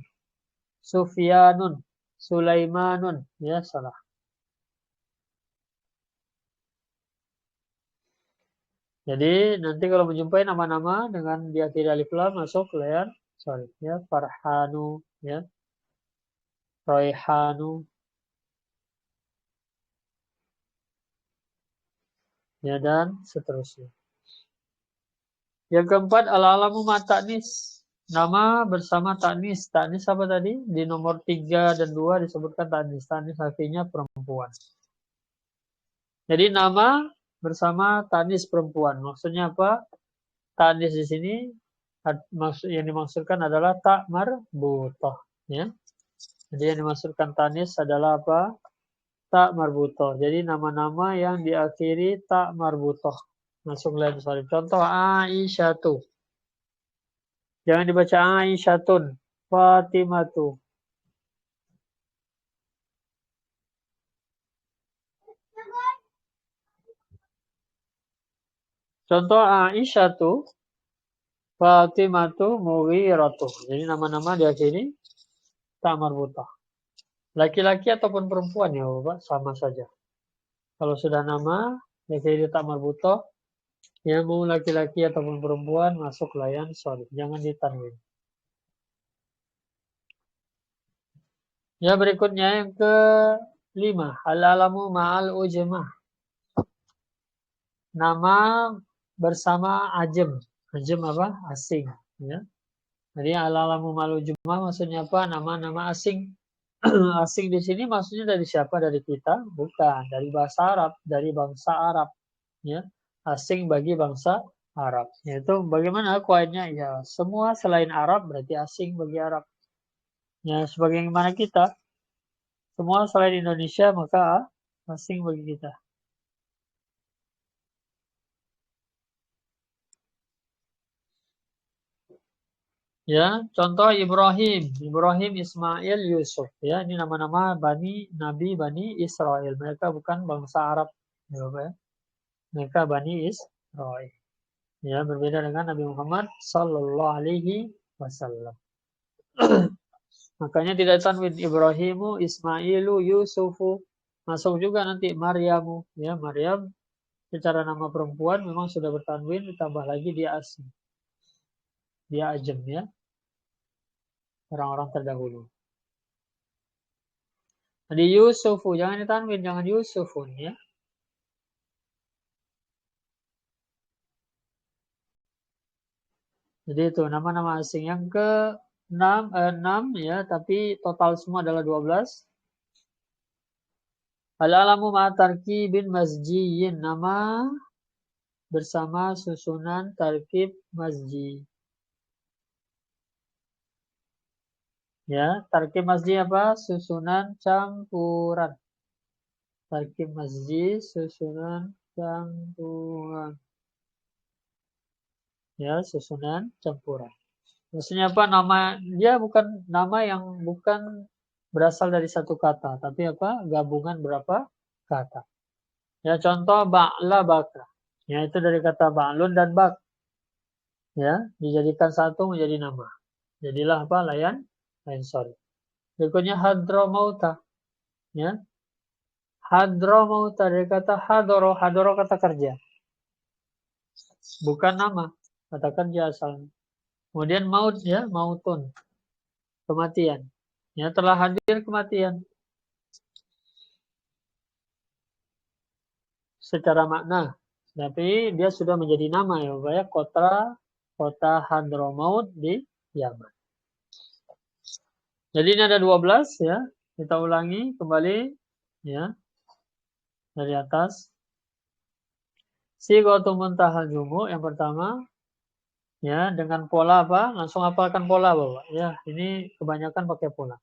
Sufyanun, Sulaimanun, ya salah. Jadi nanti kalau menjumpai nama-nama dengan diakhiri alif lam masuk layan sharif, ya Farhanu, ya Royhanu, ya dan seterusnya. Yang keempat, al-alamu ma ta'nis. Nama bersama ta'nis. Ta'nis apa tadi? Di nomor 3 dan 2 disebutkan ta'nis. Ta'nis artinya perempuan. Jadi nama bersama ta'nis perempuan. Maksudnya apa? Ta'nis di sini yang dimaksudkan adalah tak marbutoh. Ya. Jadi yang dimaksudkan ta'nis adalah apa? Tak marbutoh. Jadi nama-nama yang diakhiri tak marbutoh. Masuk lain sorry. Contoh Aisyatu. Jangan dibaca Aisyatun. Fatimatu. Contoh Aisyatu. Fatimatu Mughiratu. Jadi nama-nama diakhiri tak marbutah. Laki-laki ataupun perempuan ya Bapak, sama saja. Kalau sudah nama diakhiri tak marbutah, ya mau laki-laki ataupun perempuan masuk layan sorry. Jangan ditanwin. Ya berikutnya yang ke-5. Al-alamu ma'al ujmah. Nama bersama ajem. Ajem apa? Asing. Ya. Jadi al-alamu ma'al ujmah maksudnya apa? Nama-nama asing. Asing di sini maksudnya dari siapa? Dari kita? Bukan. Dari bahasa Arab. Dari bangsa Arab. Ya. Asing bagi bangsa Arab. Yaitu bagaimana kuaitnya? Ya, semua selain Arab berarti asing bagi Arab. Ya, sebagaimana kita. Semua selain Indonesia maka asing bagi kita. Ya, contoh Ibrahim, Ismail, Yusuf. Ya, ini nama-nama Nabi Bani Israel. Mereka bukan bangsa Arab, ya, Bapak, ya. Mereka Bani Israel. Ya, berbeda dengan Nabi Muhammad Sallallahu Alaihi Wasallam. Makanya tidak tanwin Ibrahimu, Ismailu, Yusufu. Masuk juga nanti Maryamu. Ya, Maryam secara nama perempuan memang sudah bertanwin, ditambah lagi dia asing. Dia ajem ya. Orang-orang terdahulu. Jadi Yusufu, jangan ditanwin, jangan Yusufun ya. Jadi itu nama-nama asing yang ke-6 ya, tapi total semua adalah 12. Al-alamu ma'atarki bin masjiyin, nama bersama susunan tarkib masjid. Ya, tarkib masjid apa? Susunan campuran. Tarkib masjid, susunan campuran. Ya, susunan campuran. Maksudnya apa? Nama dia bukan nama yang bukan berasal dari satu kata, tapi apa? Gabungan berapa kata. Ya, contoh ba'la baka. Ya, itu dari kata ba'lun dan bak. Ya, dijadikan satu menjadi nama. Jadilah apa? Layan sorry. Berikutnya hadromauta. Ya. Hadromauta dari kata hadoro. Hadoro kata kerja. Bukan nama. Kata kerja asalnya. Kemudian maut ya, mautun. Kematian. Ya, telah hadir kematian. Secara makna. Tapi dia sudah menjadi nama ya, Bapak ya. Kota Hadramaut di Yaman. Jadi ini ada 12 ya. Kita ulangi kembali ya. Dari atas. Sighatul muntahal jumu yang pertama ya dengan pola apa? Langsung hafalkan pola Bapak. Ya, ini kebanyakan pakai pola.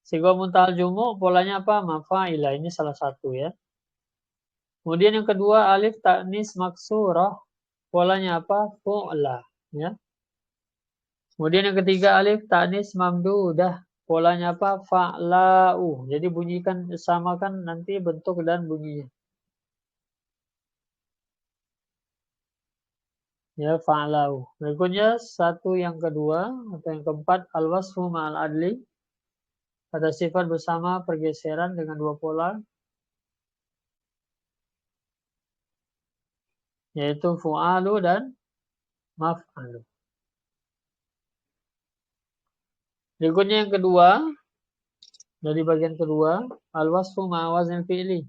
Sighatul muntahal jumu polanya apa? Mafa'ila. Ini salah satu ya. Kemudian yang kedua alif ta'nis maksurah. Polanya apa? Fu'la ya. Kemudian yang ketiga alif ta'nis mamdudah. Polanya apa? Fa'la'u. Jadi bunyikan samakan nanti bentuk dan bunyinya. Ya, fa'alahu. Berikutnya satu yang kedua atau yang keempat, al-wasfu ma'al adli. Kata sifat bersama pergeseran dengan dua pola, yaitu fu'alu dan maf'alu. Berikutnya yang kedua, dari bagian kedua, al-wasfu ma'a waznil fi'li.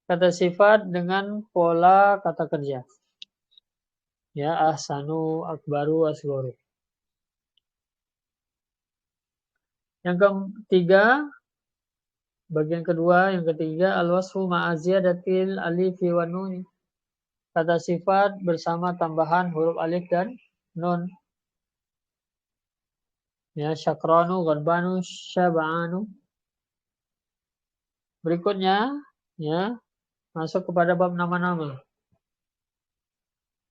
Kata sifat dengan pola kata kerja. Ya, ahsanu, akbaru, asgoru. Yang ketiga, bagian kedua, yang ketiga, al-wasfu ma'a ziyadatil alifi wa nun. Kata sifat bersama tambahan huruf alif dan nun. Ya, syakranu, ghadbanu, syaba'anu. Berikutnya, ya, masuk kepada bab nama-nama.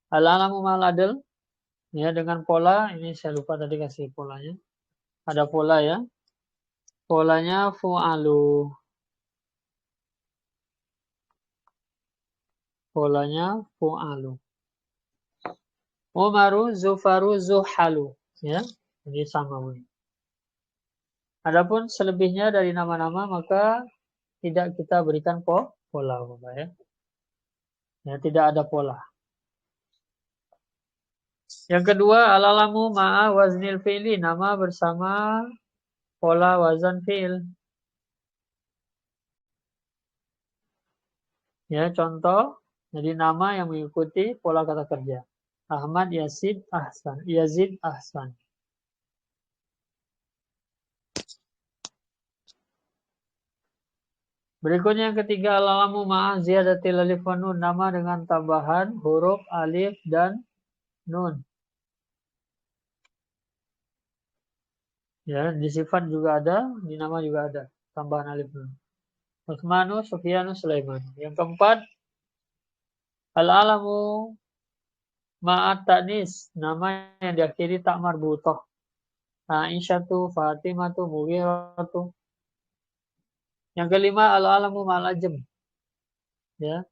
Al-alamu ma'al adl. Ya, dengan pola, ini saya lupa tadi kasih polanya. Ada pola ya. Polanya fu'alu. Polanya fu'alu. Umaru, Zufaru, Zuhalu. Ya, ini sama. Adapun selebihnya dari nama-nama maka tidak kita berikan pola, Bapak ya. Ya, tidak ada pola. Yang kedua, al-alamu ma'a waznil fi'li, nama bersama pola wazan fi'il. Ya, contoh, jadi nama yang mengikuti pola kata kerja. Ahmad, Yazid, Ahsan. Yazid, Ahsan. Berikutnya yang ketiga, al-alamu ma'a ziyadatil alif wa nun, nama dengan tambahan huruf alif dan nun. Ya, di sifat juga ada, di nama juga ada tambahan alif nun. Utsmanu, Sufyanu, Sulaiman. Yang keempat, al-alamu ma'at ta'nis, nama yang diakhiri tak marbutoh. Aisyatu, Fatimatu, Mughiratu. Yang kelima, al-alamu ma'al ajam. Ya,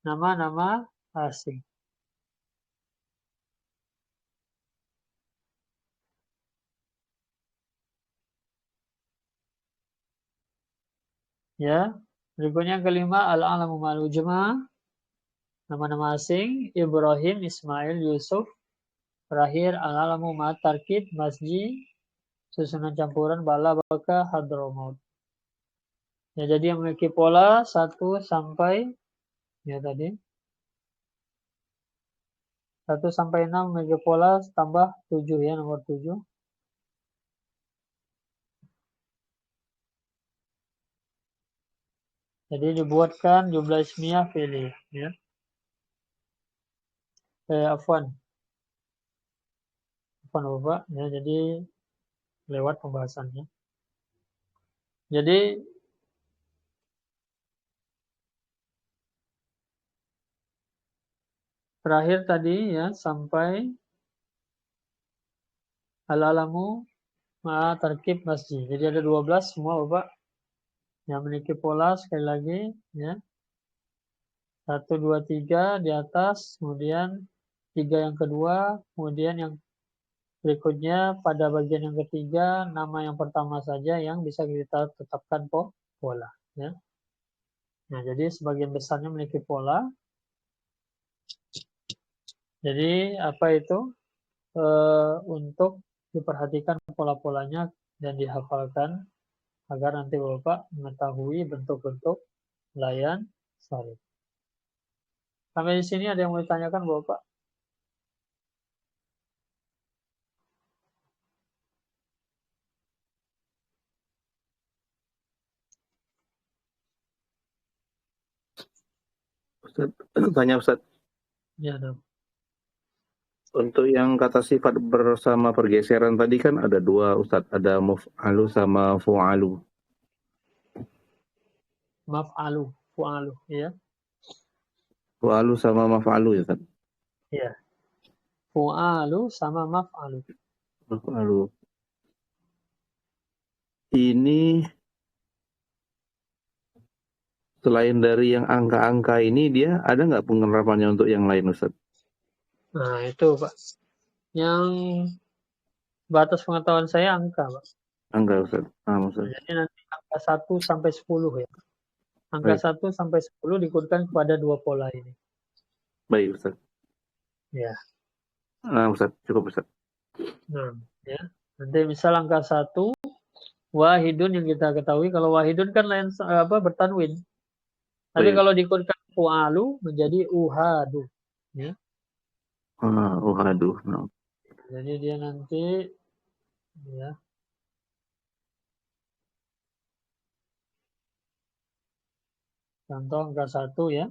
nama-nama asing. Ya, berikutnya yang kelima, al-alamu ma'al ujma. Nama-nama asing, Ibrahim, Ismail, Yusuf. Terakhir, al-alamu ma'at tarkib, masjid, susunan campuran, bala, baka, hadramaut. Ya, jadi yang memiliki pola 1 sampai ya tadi 1 sampai 6 memiliki pola tambah 7 ya, nomor 7. Jadi dibuatkan jumlah ismiyah fi'liyah ya. Afwan Bapak ya, jadi lewat pembahasannya. Jadi terakhir tadi ya sampai al-alamu ma'a tarkib masjid. Jadi ada 12 semua Bapak yang memiliki pola sekali lagi ya. 1, 2, 3 di atas, kemudian 3 yang kedua, kemudian yang berikutnya pada bagian yang ketiga, nama yang pertama saja yang bisa kita tetapkan pola. Ya. Nah, jadi sebagian besarnya memiliki pola. Jadi apa itu? Untuk diperhatikan pola-polanya dan dihafalkan agar nanti Bapak mengetahui bentuk-bentuk layan sharif. Sampai di sini ada yang mau ditanyakan Bapak? Ustaz, tanya Ustaz. Ya, dong. Untuk yang kata sifat bersama pergeseran tadi kan ada 2 Ustaz, ada muf'alu sama fu'alu. Maf'alu, fu'alu, ya. Fu'alu sama maf'alu ya Ustaz. Iya. Fu'alu sama maf'alu. Maf'alu. Ini selain dari yang angka-angka ini dia ada nggak penerapannya untuk yang lain Ustaz? Nah, itu Pak. Yang batas pengetahuan saya angka, Pak. Enggak, Ustaz. Ustaz. Jadi nanti angka 1 sampai 10 ya. Angka Baik, 1 sampai 10 dikurutkan kepada dua pola ini. baik Ustaz. Ya. Ustaz, cukup Ustaz. Nah, ya. Nanti misal angka 1 wahidun yang kita ketahui, kalau wahidun kan lain bertanwin. Tapi Baik. kalau dikurutkan fu'alu menjadi uhadu. Ya. Aduh. No. Jadi dia nanti ya. Contoh angka 1 ya.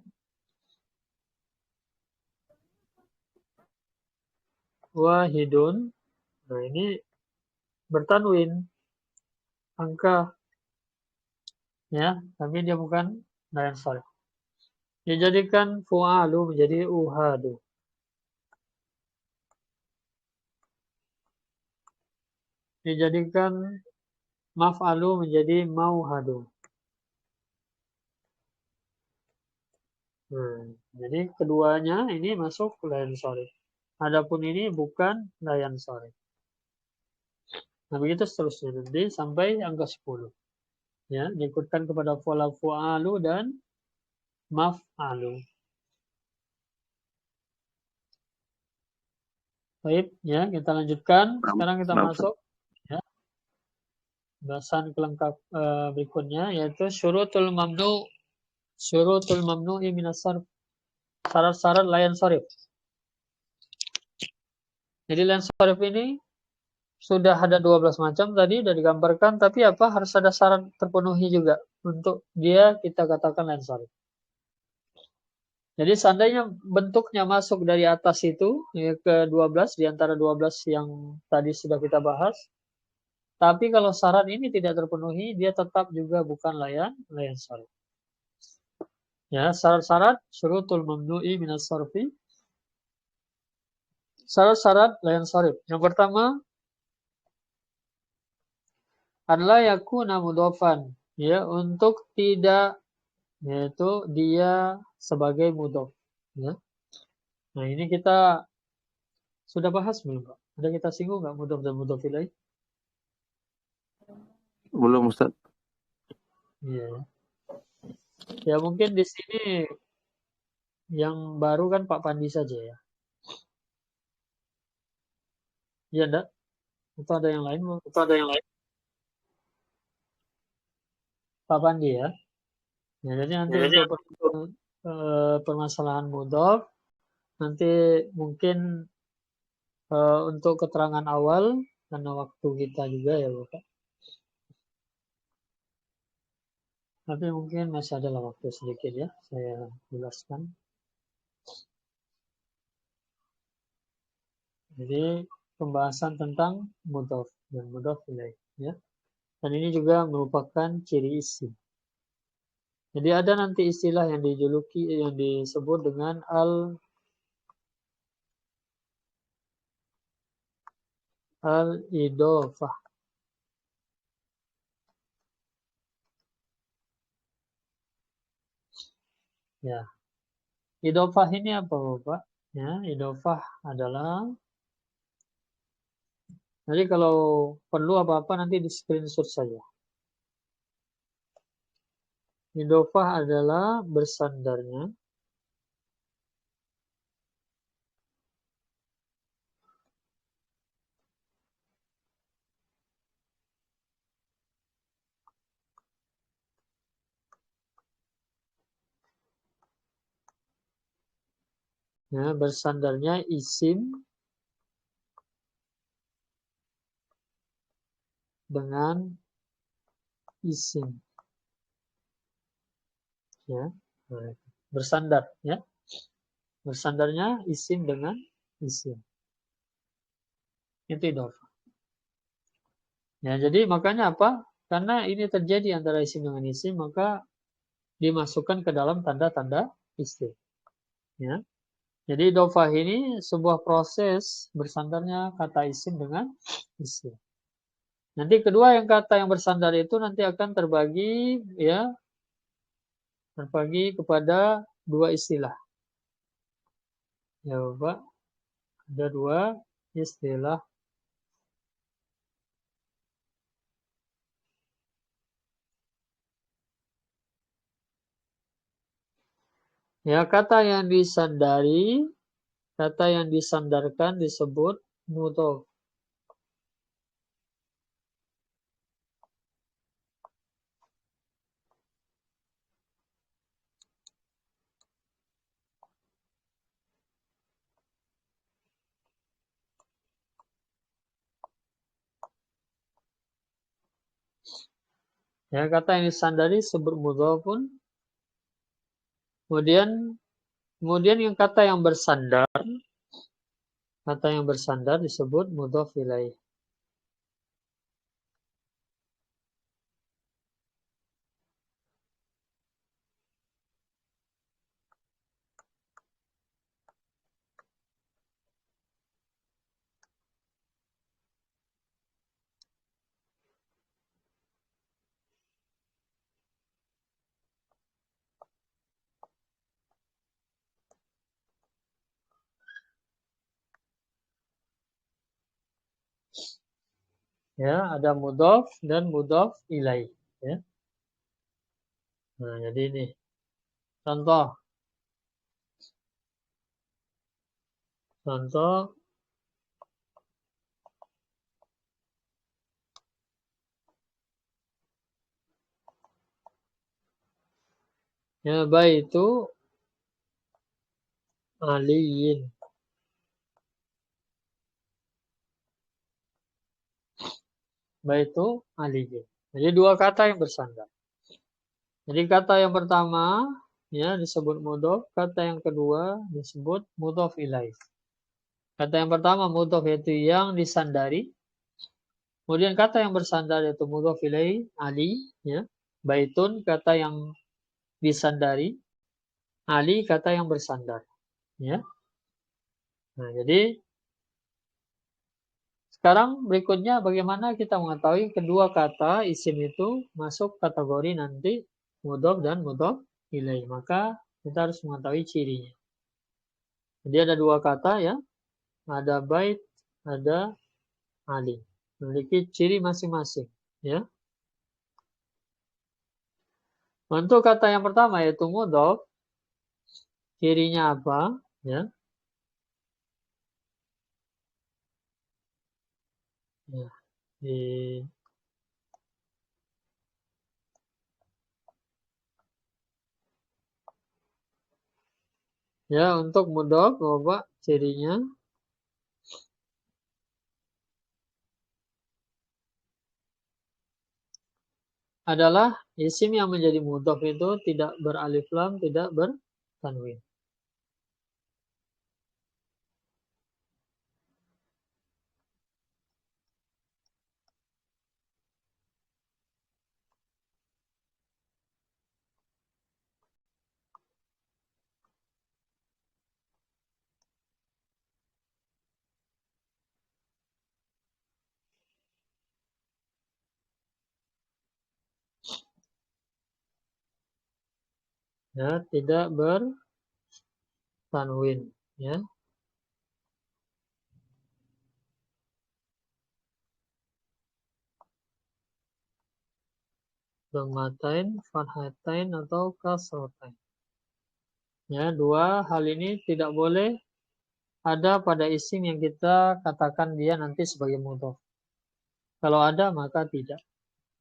Wahidun. Nah, ini bertanwin angka ya, tapi dia bukan layan sharif. Dijadikan fu'alu menjadi uhadu. Dijadikan maf'alu menjadi mauhadu. Nah, jadi keduanya ini masuk layan sharif. Adapun ini bukan layan sharif. Nah, begitu seterusnya nanti sampai angka 10. Ya, diikutkan kepada pola fu'alu dan maf'alu. Baik, ya, kita lanjutkan. Sekarang kita masuk ya, bahasan kelengkap berikutnya yaitu syurutul mamnu'i minas sarf. Syarat-syarat layan sharif. Jadi layan sharif ini sudah ada 12 macam tadi sudah digambarkan, tapi apa harus ada syarat terpenuhi juga untuk dia kita katakan layan sharif. Jadi seandainya bentuknya masuk dari atas itu ya, ke 12 di antara 12 yang tadi sudah kita bahas. Tapi kalau syarat ini tidak terpenuhi, dia tetap juga bukan layan sharif. Ya, syarat-syarat syurutul mamnu'i minas sarfi. Syarat-syarat layan sharif. Yang pertama adalah yakuna mudhofan, ya, untuk tidak, yaitu dia sebagai mudhof, ya. Nah, ini kita sudah bahas belum, Pak? Ada kita singgung nggak mudhof dan mudhof ilaih? Belum Ustaz. Iya. Ya mungkin di sini yang baru kan Pak Pandi saja ya. Iya enggak? Atau ada yang lain? Atau ada yang lain? Pak Pandi ya. Ya, jadi nanti Ya, jadi untuk permasalahan mudhof nanti mungkin untuk keterangan awal karena waktu kita juga ya Bapak. Tapi mungkin masih ada waktu sedikit ya saya jelaskan. Jadi pembahasan tentang mudhof dan mudhof ilaih ya. Dan ini juga merupakan ciri isim. Jadi ada nanti istilah yang dijuluki yang disebut dengan al-idhofah. Ya. Idhofah ini apa, Bapak? Ya, idhofah adalah jadi kalau perlu apa-apa nanti di screenshot saja. Idhofah adalah bersandarnya ya, bersandarnya isim dengan isim. Ya. Nah, bersandar ya. Bersandarnya isim dengan isim. Itu idhofah. Ya, jadi makanya apa? Karena ini terjadi antara isim dengan isim, maka dimasukkan ke dalam tanda-tanda isim. Ya. Jadi idhofah ini sebuah proses bersandarnya kata isim dengan isim. Nanti kedua yang kata yang bersandar itu nanti akan terbagi ya, terbagi kepada dua istilah. Ya, Bapak. Ada dua istilah. Ya, kata yang disandari, kata yang disandarkan disebut mudhof. Ya, kata yang disandari disebut mudhof pun. Kemudian yang kata yang bersandar disebut mudhof ilaih. Ya, ada mudhof dan mudhof ilaih. Ya. Nah, jadi ini contoh. Contoh, ya, baitu aliyin. Baitu aliyin. Jadi dua kata yang bersandar. Jadi kata yang pertama ya disebut mudhof, kata yang kedua disebut mudhof ilaih. Kata yang pertama mudhof yaitu yang disandari. Kemudian kata yang bersandar yaitu mudhof ilaih ali ya. Baitun kata yang disandari, ali kata yang bersandar ya. Nah, jadi sekarang berikutnya bagaimana kita mengetahui kedua kata isim itu masuk kategori nanti mudhof dan mudhof ilaih. Maka kita harus mengetahui cirinya. Jadi ada dua kata ya, ada bait, ada ali. Memiliki ciri masing-masing ya. Untuk kata yang pertama yaitu mudhof, cirinya apa ya? Ya, di ya untuk mudhof coba cirinya adalah isim yang menjadi mudhof itu tidak beralif lam, tidak bertanwin. Ya, tidak bertanwin ya. Dhammatain, fathatain atau kasrotain. Ya, dua hal ini tidak boleh ada pada isim yang kita katakan dia nanti sebagai mudhof. Kalau ada maka tidak,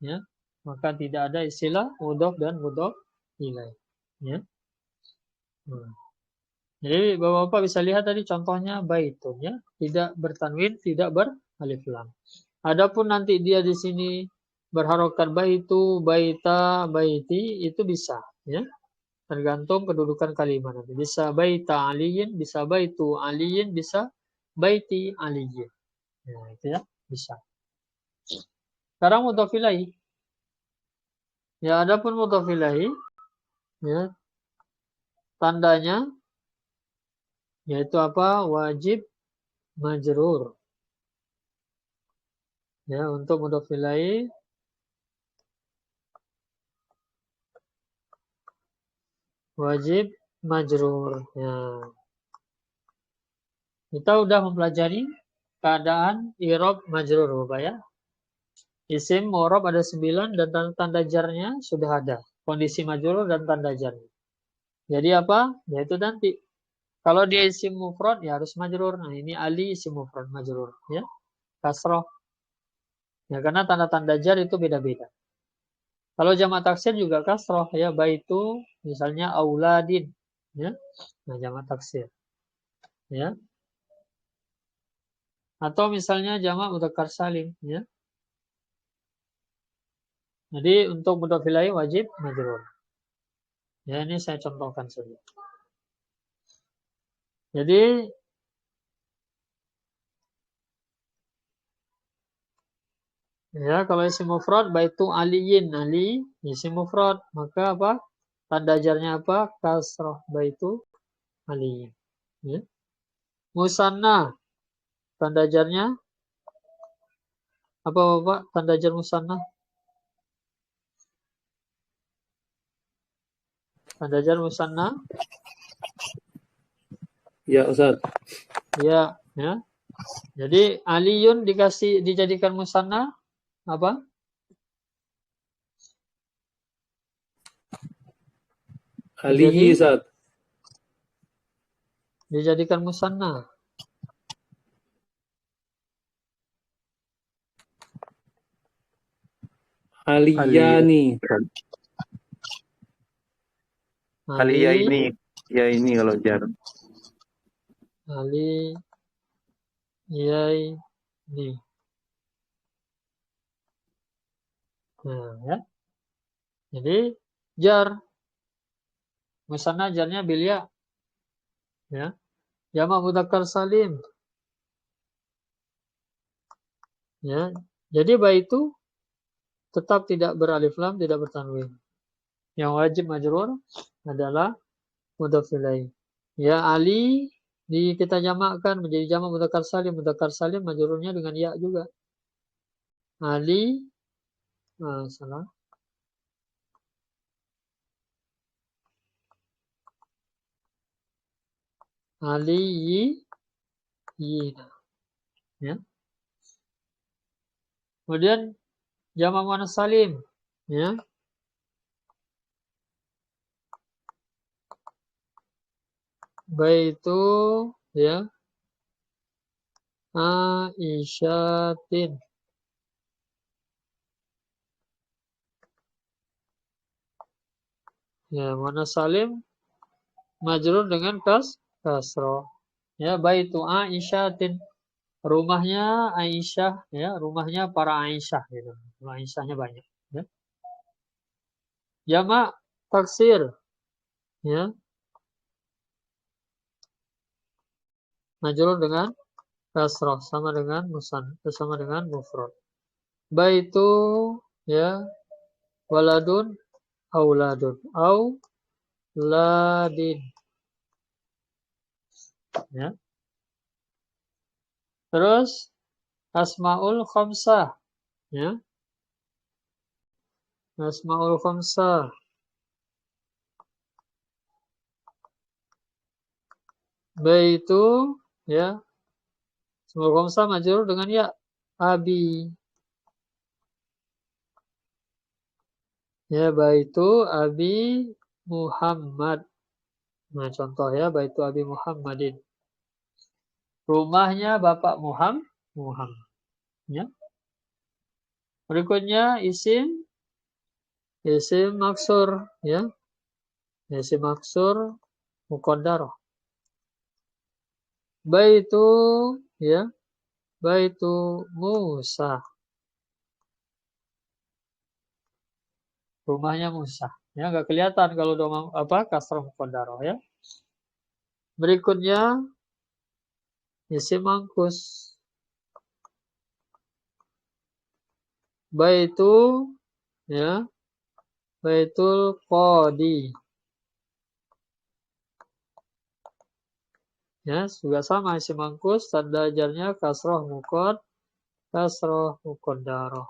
ya. Maka tidak ada istilah mudhof dan mudhof ilaih, ya. Nah. Jadi Bapak-bapak bisa lihat tadi contohnya baitun ya, tidak bertanwin, tidak beralif lam. Adapun nanti dia di sini berharokat baitu, baita, baiti itu bisa ya. Tergantung kedudukan kalimat nanti. Bisa baita aliyin, bisa baitu aliyin, bisa baiti aliyin. Ya, itu ya, bisa. Sekarang mudhof ilaih. Ya, adapun mudhof ilaih ya, tandanya yaitu apa? Wajib majrur. Ya, untuk mudhof ilaih wajib majrur. Ya. Kita udah mempelajari keadaan i'rab majrur, Bapak ya. Isim mu'rab ada 9 dan tanda jarnya sudah ada. Kondisi majrur dan tanda jarnya. Jadi apa? Yaitu nanti. Kalau dia isim mufrad ya harus majrur. Nah, ini Ali isim mufrad majrur ya. Kasroh. Ya karena tanda-tanda jar itu beda-beda. Kalau jamak taksir juga kasroh ya, baitu misalnya auladin ya. Nah, jamak taksir. Ya. Atau misalnya jamak mudzakkar salim ya. Jadi untuk mudhof ilaih wajib majrur. Ya, ini saya contohkan saja. Jadi ya kalau isim mufrad baitu aliyin, ali isim mufrad, maka apa? Tanda jarnya apa? Kasroh, baitu aliyin. Ya. Musanna, tanda jarnya apa Bapak? Tanda jar musanna? Tanda jar musanna? Ya, Ustaz. Ya, ya. Jadi aliyun dijadikan musanna apa? Aliyi, Ustaz. Dijadikan musanna. Aliyani. Ali, Ya ini kalau jar. Ali, Yai, Ni. Nah, ya. Jadi jar musanna jarnya bilya. Ya. Jamak mudzakkar salim. Ya. Jadi baitu tetap tidak beralif lam, tidak bertanwin. Yang wajib majrur adalah mudhof ilaih. Ya, Ali kita jamakkan menjadi jamak mudzakkar salim. Mudzakkar salim majrurnya dengan ya juga. Ali, salah. Ali, yina. Ya. Kemudian jamak muannats salim. Ya. Baitu ya Aisyatin. Ya, muannats salim majrur dengan kasroh. Ya, baitu Aisyatin. Rumahnya Aisyah, ya, rumahnya para Aisyah gitu. Aisyahnya banyak, ya. Jamak taksir, ya. Majrur dengan kasroh sama dengan mufrad. Baitu ya waladun auladun au ladin, ya. Terus asmaul khamsah, ya. Asmaul khamsah. Baitu ya asmaul khamsah majrur dengan ya abi. Ya, baitu abi Muhammad. Nah, contoh ya, baitu abi Muhammadin. Rumahnya Bapak Muhammad. Ya. Berikutnya isim maksur, ya. Isim maksur muqaddarah. Baitu ya, baitu Musa. Rumahnya Musa. Ya, nggak kelihatan kalau udah apa kasrah muqaddarah ya. Berikutnya isim mangkus. Baitu ya, baitul qadi. Ya, juga sama isim mangkus, tanda jarnya kasroh muqaddarah.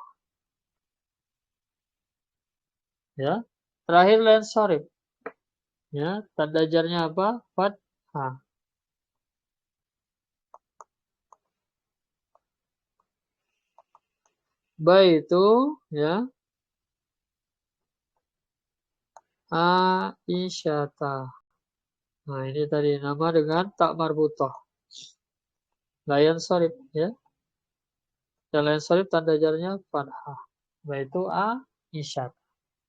Ya. Terakhir len sorib. Ya, tanda jarnya apa? Fathah. Baitu ya Aisyata. Nah, ini tadi nama dengan tak marbutoh. Layan sorib ya. Dan layan sorib tanda jarnya fathah. Baitu Aisyata.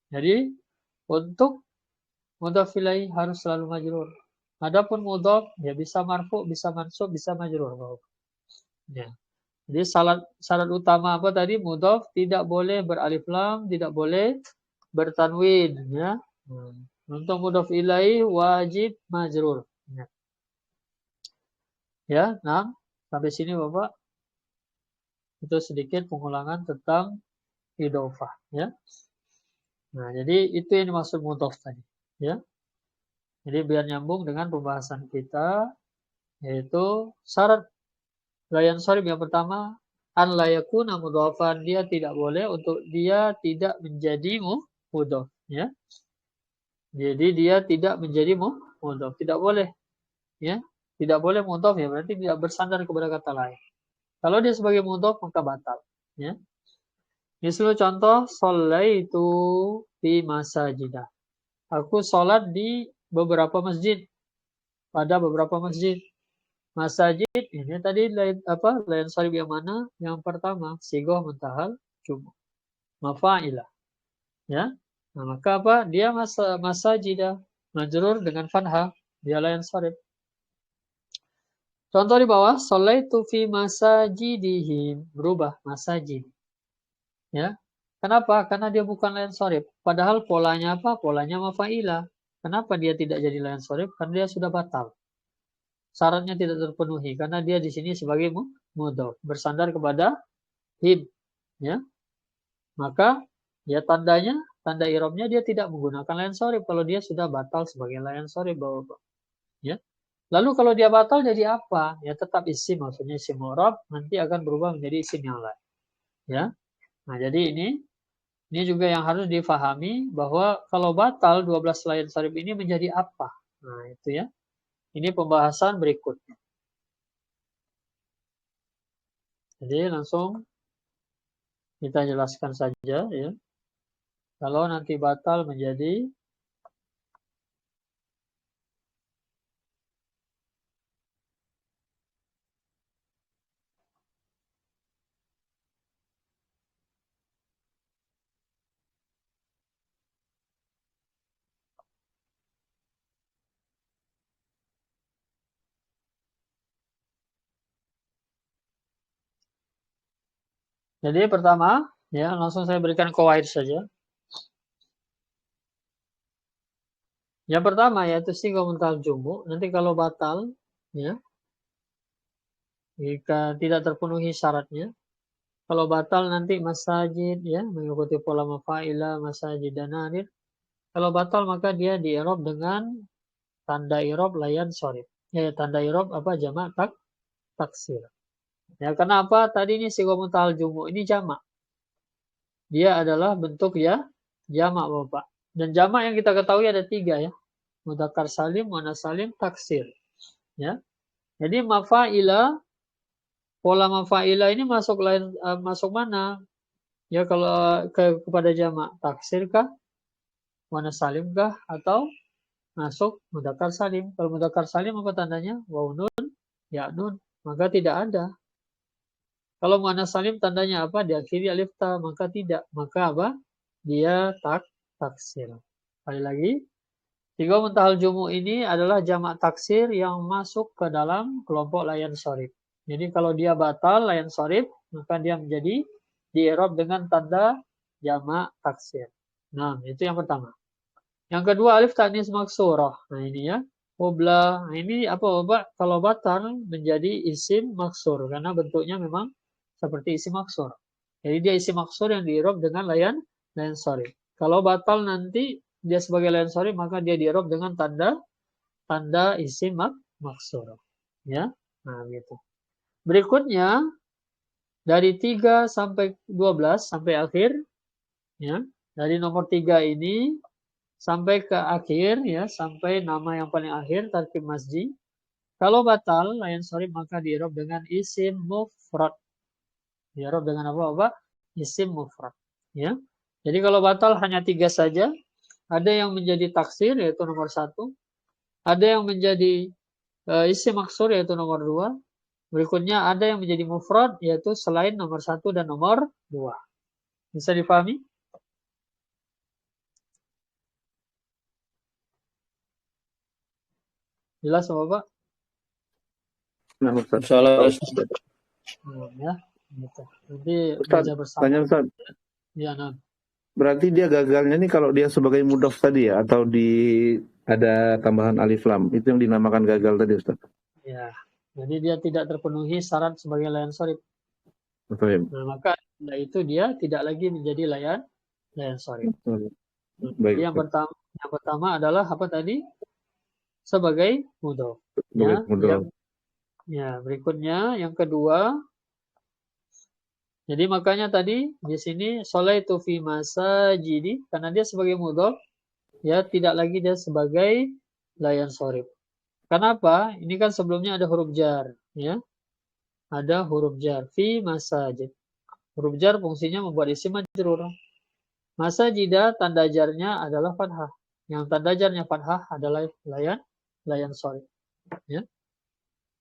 Jadi untuk mudhaf ilaih harus selalu majrur. Adapun mudhaf ya bisa marfu, bisa mansub, bisa majrur. Ya. Jadi syarat utama apa tadi? Mudhaf tidak boleh beralif lam, tidak boleh bertanwin ya. Untuk mudhaf ilaih wajib majrur. Ya, nah sampai sini Bapak itu sedikit pengulangan tentang idhofah ya. Nah, jadi itu yang dimaksud mudhaf tadi ya. Jadi biar nyambung dengan pembahasan kita yaitu syarat layan sorib yang pertama an la yakuna mudhafan, dia tidak boleh untuk dia tidak menjadi mudhaf ya. Jadi dia tidak menjadi mudhaf, tidak boleh ya. Tidak boleh mudhaf ya, berarti tidak bersandar kepada kata lain. Kalau dia sebagai mudhaf maka batal ya. Misal contoh sholaitu fi masajidah. Aku sholat di beberapa masjid. Pada beberapa masjid. Masajid ini tadi lain sorib yang mana? Yang pertama, sigoh muntahal cuma mafa'ilah. Ya. Nah, maka apa? Dia masajidah majrur dengan fathah, dia lain sorib. Contoh di bawah, sholaitu fi masajidihim, berubah masajid. Ya. Kenapa? Karena dia bukan lain sorib. Padahal polanya apa? Polanya mafa'ilah. Kenapa dia tidak jadi lain sorib? Karena dia sudah batal. Syaratnya tidak terpenuhi karena dia di sini sebagai mudhaf, bersandar kepada him ya. Maka ya tanda i'rabnya dia tidak menggunakan layan sorib kalau dia sudah batal sebagai layan sorib Bapak ya. Lalu kalau dia batal jadi apa? Ya tetap isim, maksudnya isim mu'rab, nanti akan berubah menjadi isim yang lain ya. Nah, jadi ini juga yang harus difahami bahwa kalau batal 12 layan sorib ini menjadi apa? Nah, itu ya. Ini pembahasan berikutnya. Jadi langsung kita jelaskan saja ya. Kalau nanti batal menjadi jadi pertama ya langsung saya berikan qawaid saja. Yang pertama yaitu sighah muntakhal jumu. Nanti kalau batal ya jika tidak terpenuhi syaratnya, kalau batal nanti masajid ya mengikuti pola mafa'ilah masajid dan nadir. Kalau batal maka dia di-i'rab dengan tanda i'rab layan sorib. Ya tanda i'rab apa jamak taksir. Ya karena apa? Tadi ini sighah muntakhal jumu ini jamak. Dia adalah bentuk ya jamak Bapak. Dan jamak yang kita ketahui ada 3 ya. Mudzakkar salim, muannats salim, taksir. Ya. Jadi mafa'ilah, pola mafa'ilah ini masuk mana? Ya kalau kepada jamak taksir kah? Muannats salim kah? Atau masuk mudzakkar salim. Kalau mudzakkar salim apa tandanya? Waw nun, ya nun. Maka tidak ada. Kalau muannats salim tandanya apa? Diakhiri alif ta, maka tidak. Maka apa? Dia taksir. Sekali lagi, sighah muntakhal jumu ini adalah jamak taksir yang masuk ke dalam kelompok layan sorib. Jadi kalau dia batal layan sorib, maka dia menjadi di-i'rab dengan tanda jamak taksir. Nah, itu yang pertama. Yang kedua alif ta'nis maksurah. Nah, ini ya. Qubla. Nah, ini apa Bapak? Kalau batal menjadi isim maksur karena bentuknya memang seperti isim maksur. Jadi dia isim maksur yang di-i'rab dengan layan sorib. Kalau batal nanti dia sebagai layan sorib maka dia di-i'rab dengan tanda isim maksur. Ya. Nah, gitu. Berikutnya dari 3 sampai 12 sampai akhir ya. Dari nomor 3 ini sampai ke akhir ya, sampai nama yang paling akhir tarkib masji. Kalau batal layan sorib maka di-i'rab dengan isim mufrad. Di-i'rab dengan apa? isim mufrad. Ya. Jadi kalau batal hanya 3 saja. Ada yang menjadi taksir yaitu nomor 1. Ada yang menjadi isim maksur yaitu nomor 2. Berikutnya ada yang menjadi mufrad yaitu selain nomor 1 dan nomor 2. Bisa dipahami? Jelas Bapak? Nah, Ustaz. Insyaallah. Ya, gitu. Nanti Ustaz, belajar bersama. tanya Ustaz. Ya, nah. Berarti dia gagalnya nih kalau dia sebagai mudhof tadi ya, atau ada tambahan alif lam, itu yang dinamakan gagal tadi Ustaz. Ya, jadi dia tidak terpenuhi syarat sebagai layan sorif. Betul. Nah, maka itu dia tidak lagi menjadi layan sorif. Baik. Yang pertama adalah apa tadi? Sebagai mudhof. Ya, berikutnya yang kedua. Jadi makanya tadi di sini sholaitu fi masajidi karena dia sebagai mudhof ya tidak lagi dia sebagai layan sorif. Kenapa? Ini kan sebelumnya ada huruf jar, ya. Ada huruf jar fi masajid. Huruf jar fungsinya membuat isim majrur. Masajida tanda jarnya adalah fathah. Yang tanda jarnya fathah adalah layan sorif, ya.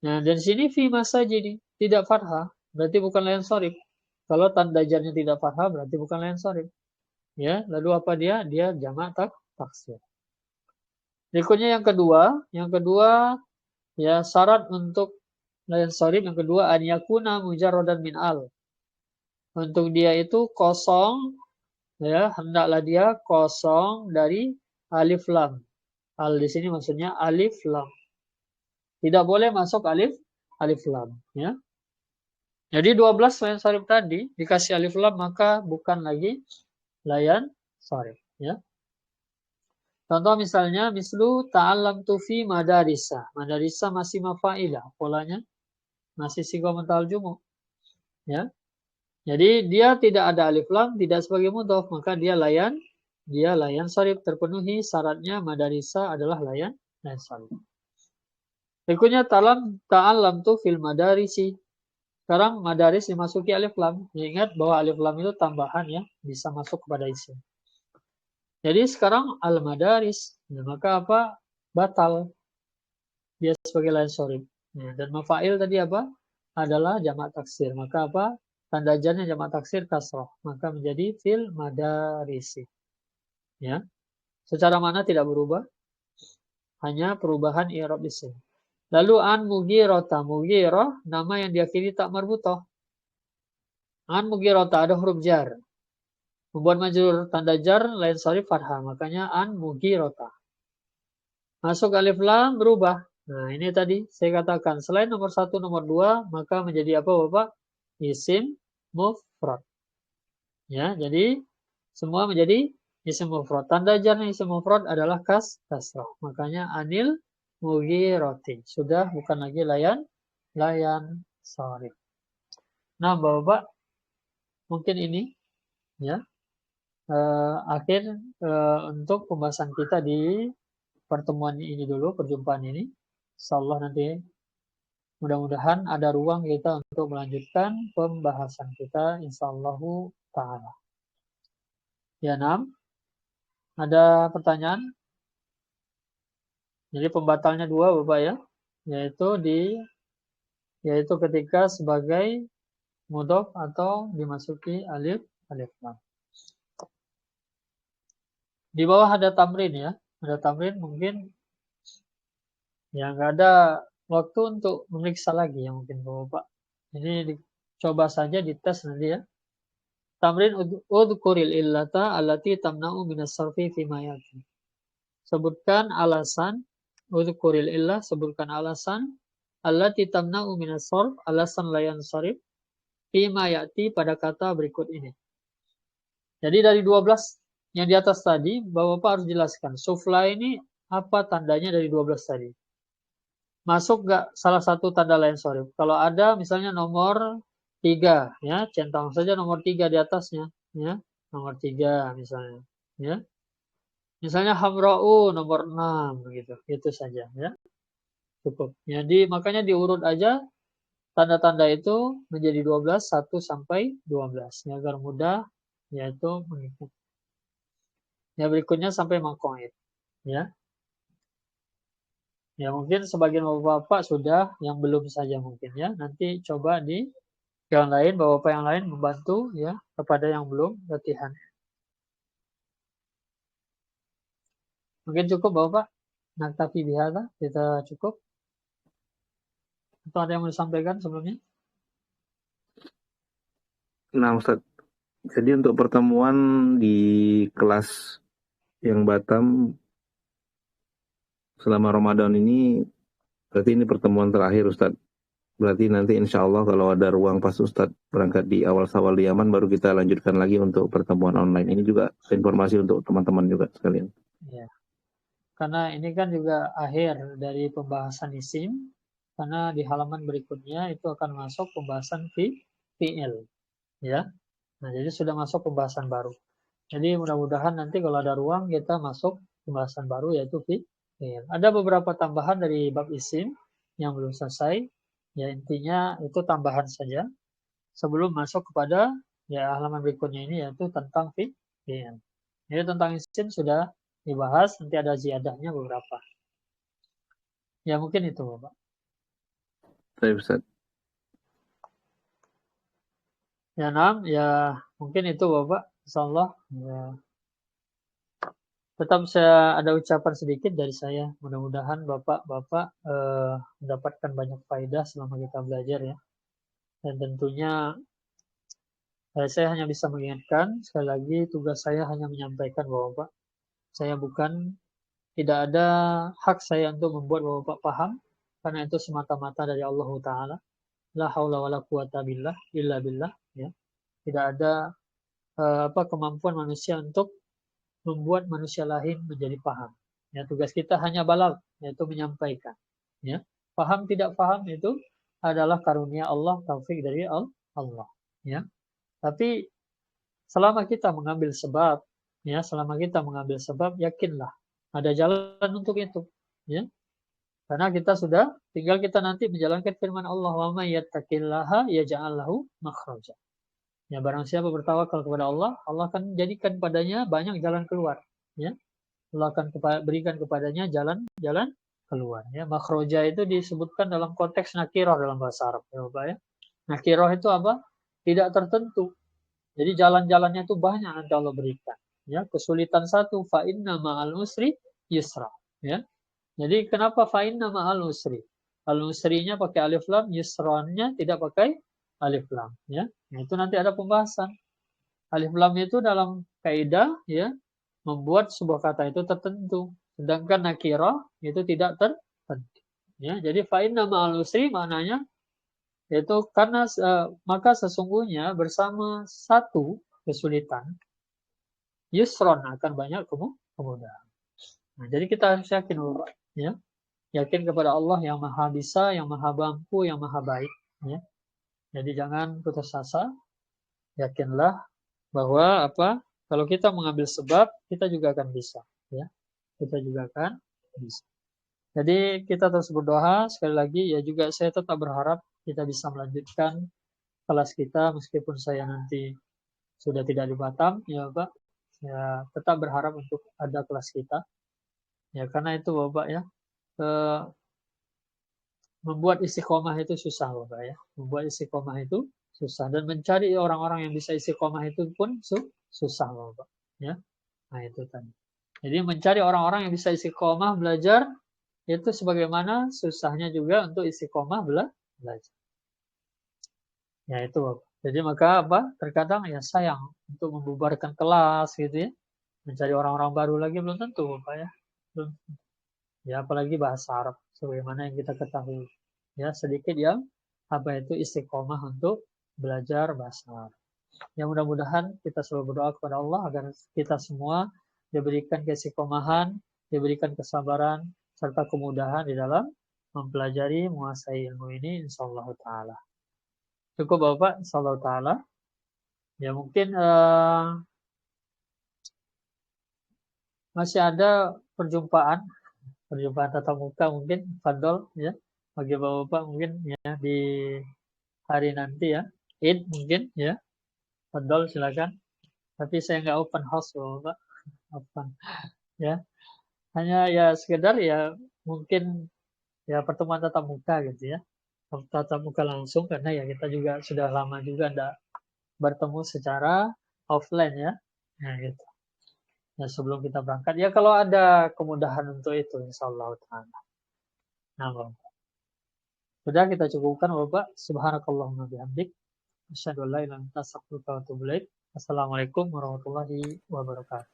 Nah, dari sini fi masajidi tidak fathah, berarti bukan layan sorif. Kalau tanda jarnya tidak fathah berarti bukan layan sorif. Ya, lalu apa dia? Dia jamak taksir. Berikutnya yang kedua ya syarat untuk layan sorif yang kedua an yakuna mujarradan min al. Untuk dia itu kosong ya, hendaklah dia kosong dari alif lam. Al di sini maksudnya alif lam. Tidak boleh masuk alif lam, ya. Jadi 12 layan sorif tadi dikasih alif lam maka bukan lagi layan sorif, ya. Contoh misalnya mislu ta'allamtu fi madarisa. Madarisa masih mafailah polanya. Masih sighah mental jumu, ya. Jadi dia tidak ada alif lam, tidak sebagai mudhof, maka dia layan sorif terpenuhi syaratnya madarisa adalah layan sorif. Berikutnya ta'allamtu fil madarisi. Sekarang madaris dimasuki alif lam. Ingat bahwa alif lam itu tambahan ya, bisa masuk kepada isim. Jadi sekarang al-madaris, nah, maka apa? Batal. Dia sebagai layan sorif. Nah, dan mafail tadi apa? Adalah jamak taksir. Maka apa? Tanda jarnya jamak taksir kasroh. Maka menjadi fil madarisi. Ya. Secara makna tidak berubah. Hanya perubahan i'rab isim. Lalu an mugirota. Mugiroh nama yang diakhiri tak marbutoh. An mugirota ada huruf jar. Membuat majrur tanda jar lain sorif fathah. Makanya an mugirota. Masuk alif lam berubah. Nah ini tadi saya katakan selain nomor 1, nomor 2 maka menjadi apa Bapak? Isim mufrad. Ya, jadi semua menjadi isim mufrad. Tanda jarnya isim mufrad adalah kasrah. Makanya anil mughirati. Sudah bukan lagi layan sorif. Nah, Bapak mungkin ini ya akhir untuk pembahasan kita di pertemuan ini dulu, perjumpaan ini. Insyaallah nanti mudah-mudahan ada ruang kita untuk melanjutkan pembahasan kita insyaallah ta'ala. Ya, 6. Ada pertanyaan? Jadi pembatalnya 2 Bapak ya, yaitu ketika sebagai mudhof atau dimasuki alif lam. Di bawah ada tamrin ya, ada tamrin mungkin ya nggak ada waktu untuk memeriksa lagi ya mungkin Bapak. Ini dicoba saja dites nanti ya. Tamrin udhkuril illata allati tamna'u minas sarfi fi ma yati. Sebutkan alasan udhkuril illah, sebutkan alasan allati tamna'u minas sarf, alasan layan sarif fi ma yati pada kata berikut ini. Jadi dari 12 yang di atas tadi, Bapak harus jelaskan. Sufla ini apa tandanya dari 12 tadi? Masuk nggak salah satu tanda lain sorif? Kalau ada misalnya nomor 3, ya, centang saja nomor 3 di atasnya, ya, nomor 3 misalnya, ya. Misalnya hamra'u nomor 6, begitu, itu saja, ya, cukup. Jadi makanya diurut aja tanda-tanda itu menjadi 12, 1 sampai 12. Ya, agar mudah yaitu mengikuti. Ya, berikutnya sampai maqaid. Ya. Ya, mungkin sebagian bapak-bapak sudah, yang belum saja mungkin ya. Nanti coba di yang lain, bapak-bapak yang lain membantu ya kepada yang belum latihan. Mungkin cukup bapak. Naktafi bihadza, kita cukup. Atau ada yang mau disampaikan sebelumnya? Nah, Ustaz, jadi untuk pertemuan di kelas yang Batam selama Ramadan ini, berarti ini pertemuan terakhir, Ustaz. Berarti nanti insya Allah kalau ada ruang pas Ustadz berangkat di awal Syawal di Yaman, baru kita lanjutkan lagi untuk pertemuan online. Ini juga informasi untuk teman-teman juga sekalian. Ya. Karena ini kan juga akhir dari pembahasan isim, karena di halaman berikutnya itu akan masuk pembahasan fi'il. Ya. Nah, jadi sudah masuk pembahasan baru. Jadi mudah-mudahan nanti kalau ada ruang kita masuk pembahasan baru yaitu fi'il. Ada beberapa tambahan dari bab isim yang belum selesai. Ya, intinya itu tambahan saja. Sebelum masuk kepada ya halaman berikutnya ini yaitu tentang fi'il. Jadi tentang isim sudah dibahas, nanti ada ziyadahnya beberapa. Ya mungkin itu Bapak. Saya Ustaz. Ya ya mungkin itu Bapak. Insyaallah ya. Tetap saya ada ucapan sedikit dari saya. Mudah-mudahan Bapak-Bapak mendapatkan banyak faedah selama kita belajar ya. Dan tentunya saya hanya bisa mengingatkan, sekali lagi tugas saya hanya menyampaikan Bapak. Saya tidak ada hak saya untuk membuat Bapak paham, karena itu semata-mata dari Allah Ta'ala. La haula wa la quwata billah, illa billah. Ya. Tidak ada kemampuan manusia untuk membuat manusia lain menjadi paham. Ya, tugas kita hanya balag, yaitu menyampaikan. Ya. Paham tidak paham itu adalah karunia Allah, taufik dari Allah. Ya. Tapi selama kita mengambil sebab, yakinlah ada jalan untuk itu. Ya. Karena kita sudah tinggal kita nanti menjalankan firman Allah, wa may yattaqillaha yaj'al lahu makhraja. Ya, barang siapa bertawakal kepada Allah, Allah akan jadikan padanya banyak jalan keluar. Ya. Allah akan berikan kepadanya jalan keluar. Ya. Makhraja itu disebutkan dalam konteks nakirah dalam bahasa Arab. Ya, Bapak, ya. Nakirah itu apa? Tidak tertentu. Jadi jalan-jalannya itu banyak nanti Allah berikan. Ya, kesulitan satu, fa inna ma'al usri yusra. Ya. Jadi kenapa fa inna ma'al usri? Al-usrinya pakai alif lam, yusrannya tidak pakai alif lam. Ya. Nah, itu nanti ada pembahasan. Alif lam itu dalam kaidah ya membuat sebuah kata itu tertentu. Sedangkan nakirah itu tidak tertentu. Ya, jadi fa inna ma'al usri maknanya yaitu karena maka sesungguhnya bersama satu kesulitan yusron akan banyak kemudahan. Nah, jadi kita harus yakin Bapak, ya. Yakin kepada Allah yang Maha Bisa, yang Maha Mampu, yang Maha Baik, ya. Jadi jangan putus asa. Yakinlah bahwa kalau kita mengambil sebab, kita juga akan bisa, ya. Kita juga akan bisa. Jadi kita terus berdoa sekali lagi ya, juga saya tetap berharap kita bisa melanjutkan kelas kita meskipun saya nanti sudah tidak di Batam, ya Pak. Ya, tetap berharap untuk ada kelas kita. Ya, karena itu Bapak ya, membuat istiqomah itu susah Bapak ya. Membuat istiqomah itu susah, dan mencari orang-orang yang bisa istiqomah itu pun susah Bapak ya. Nah, itu tadi. Jadi mencari orang-orang yang bisa istiqomah belajar itu sebagaimana susahnya juga untuk istiqomah belajar. Ya itu Bapak. Jadi maka terkadang ya sayang untuk membubarkan kelas gitu ya. Mencari orang-orang baru lagi belum tentu Bapak ya. Belum. Ya apalagi bahasa Arab sebagaimana yang kita ketahui. Ya sedikit yang itu istiqomah untuk belajar bahasa Arab. Ya mudah-mudahan kita selalu berdoa kepada Allah agar kita semua diberikan keistiqomahan, diberikan kesabaran serta kemudahan di dalam mempelajari menguasai ilmu ini insyaallah taala. Cukup Bapak insyaallah taala. Ya mungkin masih ada perjumpaan tatap muka mungkin Fadol ya bagi Bapak mungkin ya di hari nanti ya. Id mungkin ya. Fadol silakan. Tapi saya nggak open house loh, Pak. Open ya. Hanya ya sekedar ya mungkin ya pertemuan tatap muka gitu ya. Tatap muka langsung karena ya kita juga sudah lama juga enggak bertemu secara offline ya. Nah, gitu. Ya, sebelum kita berangkat ya kalau ada kemudahan untuk itu insyaallah taala. Nah, Bapak. Sudah kita cukupkan Bapak. Subhanakallahumma bihamdik asyhadu an la ilaha illa anta astaghfiruka wa atubu ilaik. Assalamualaikum warahmatullahi wabarakatuh.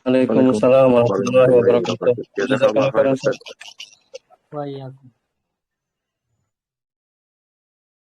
Waalaikumsalam warahmatullahi wabarakatuh. Jazakallahu khairan. Wa iyyakum.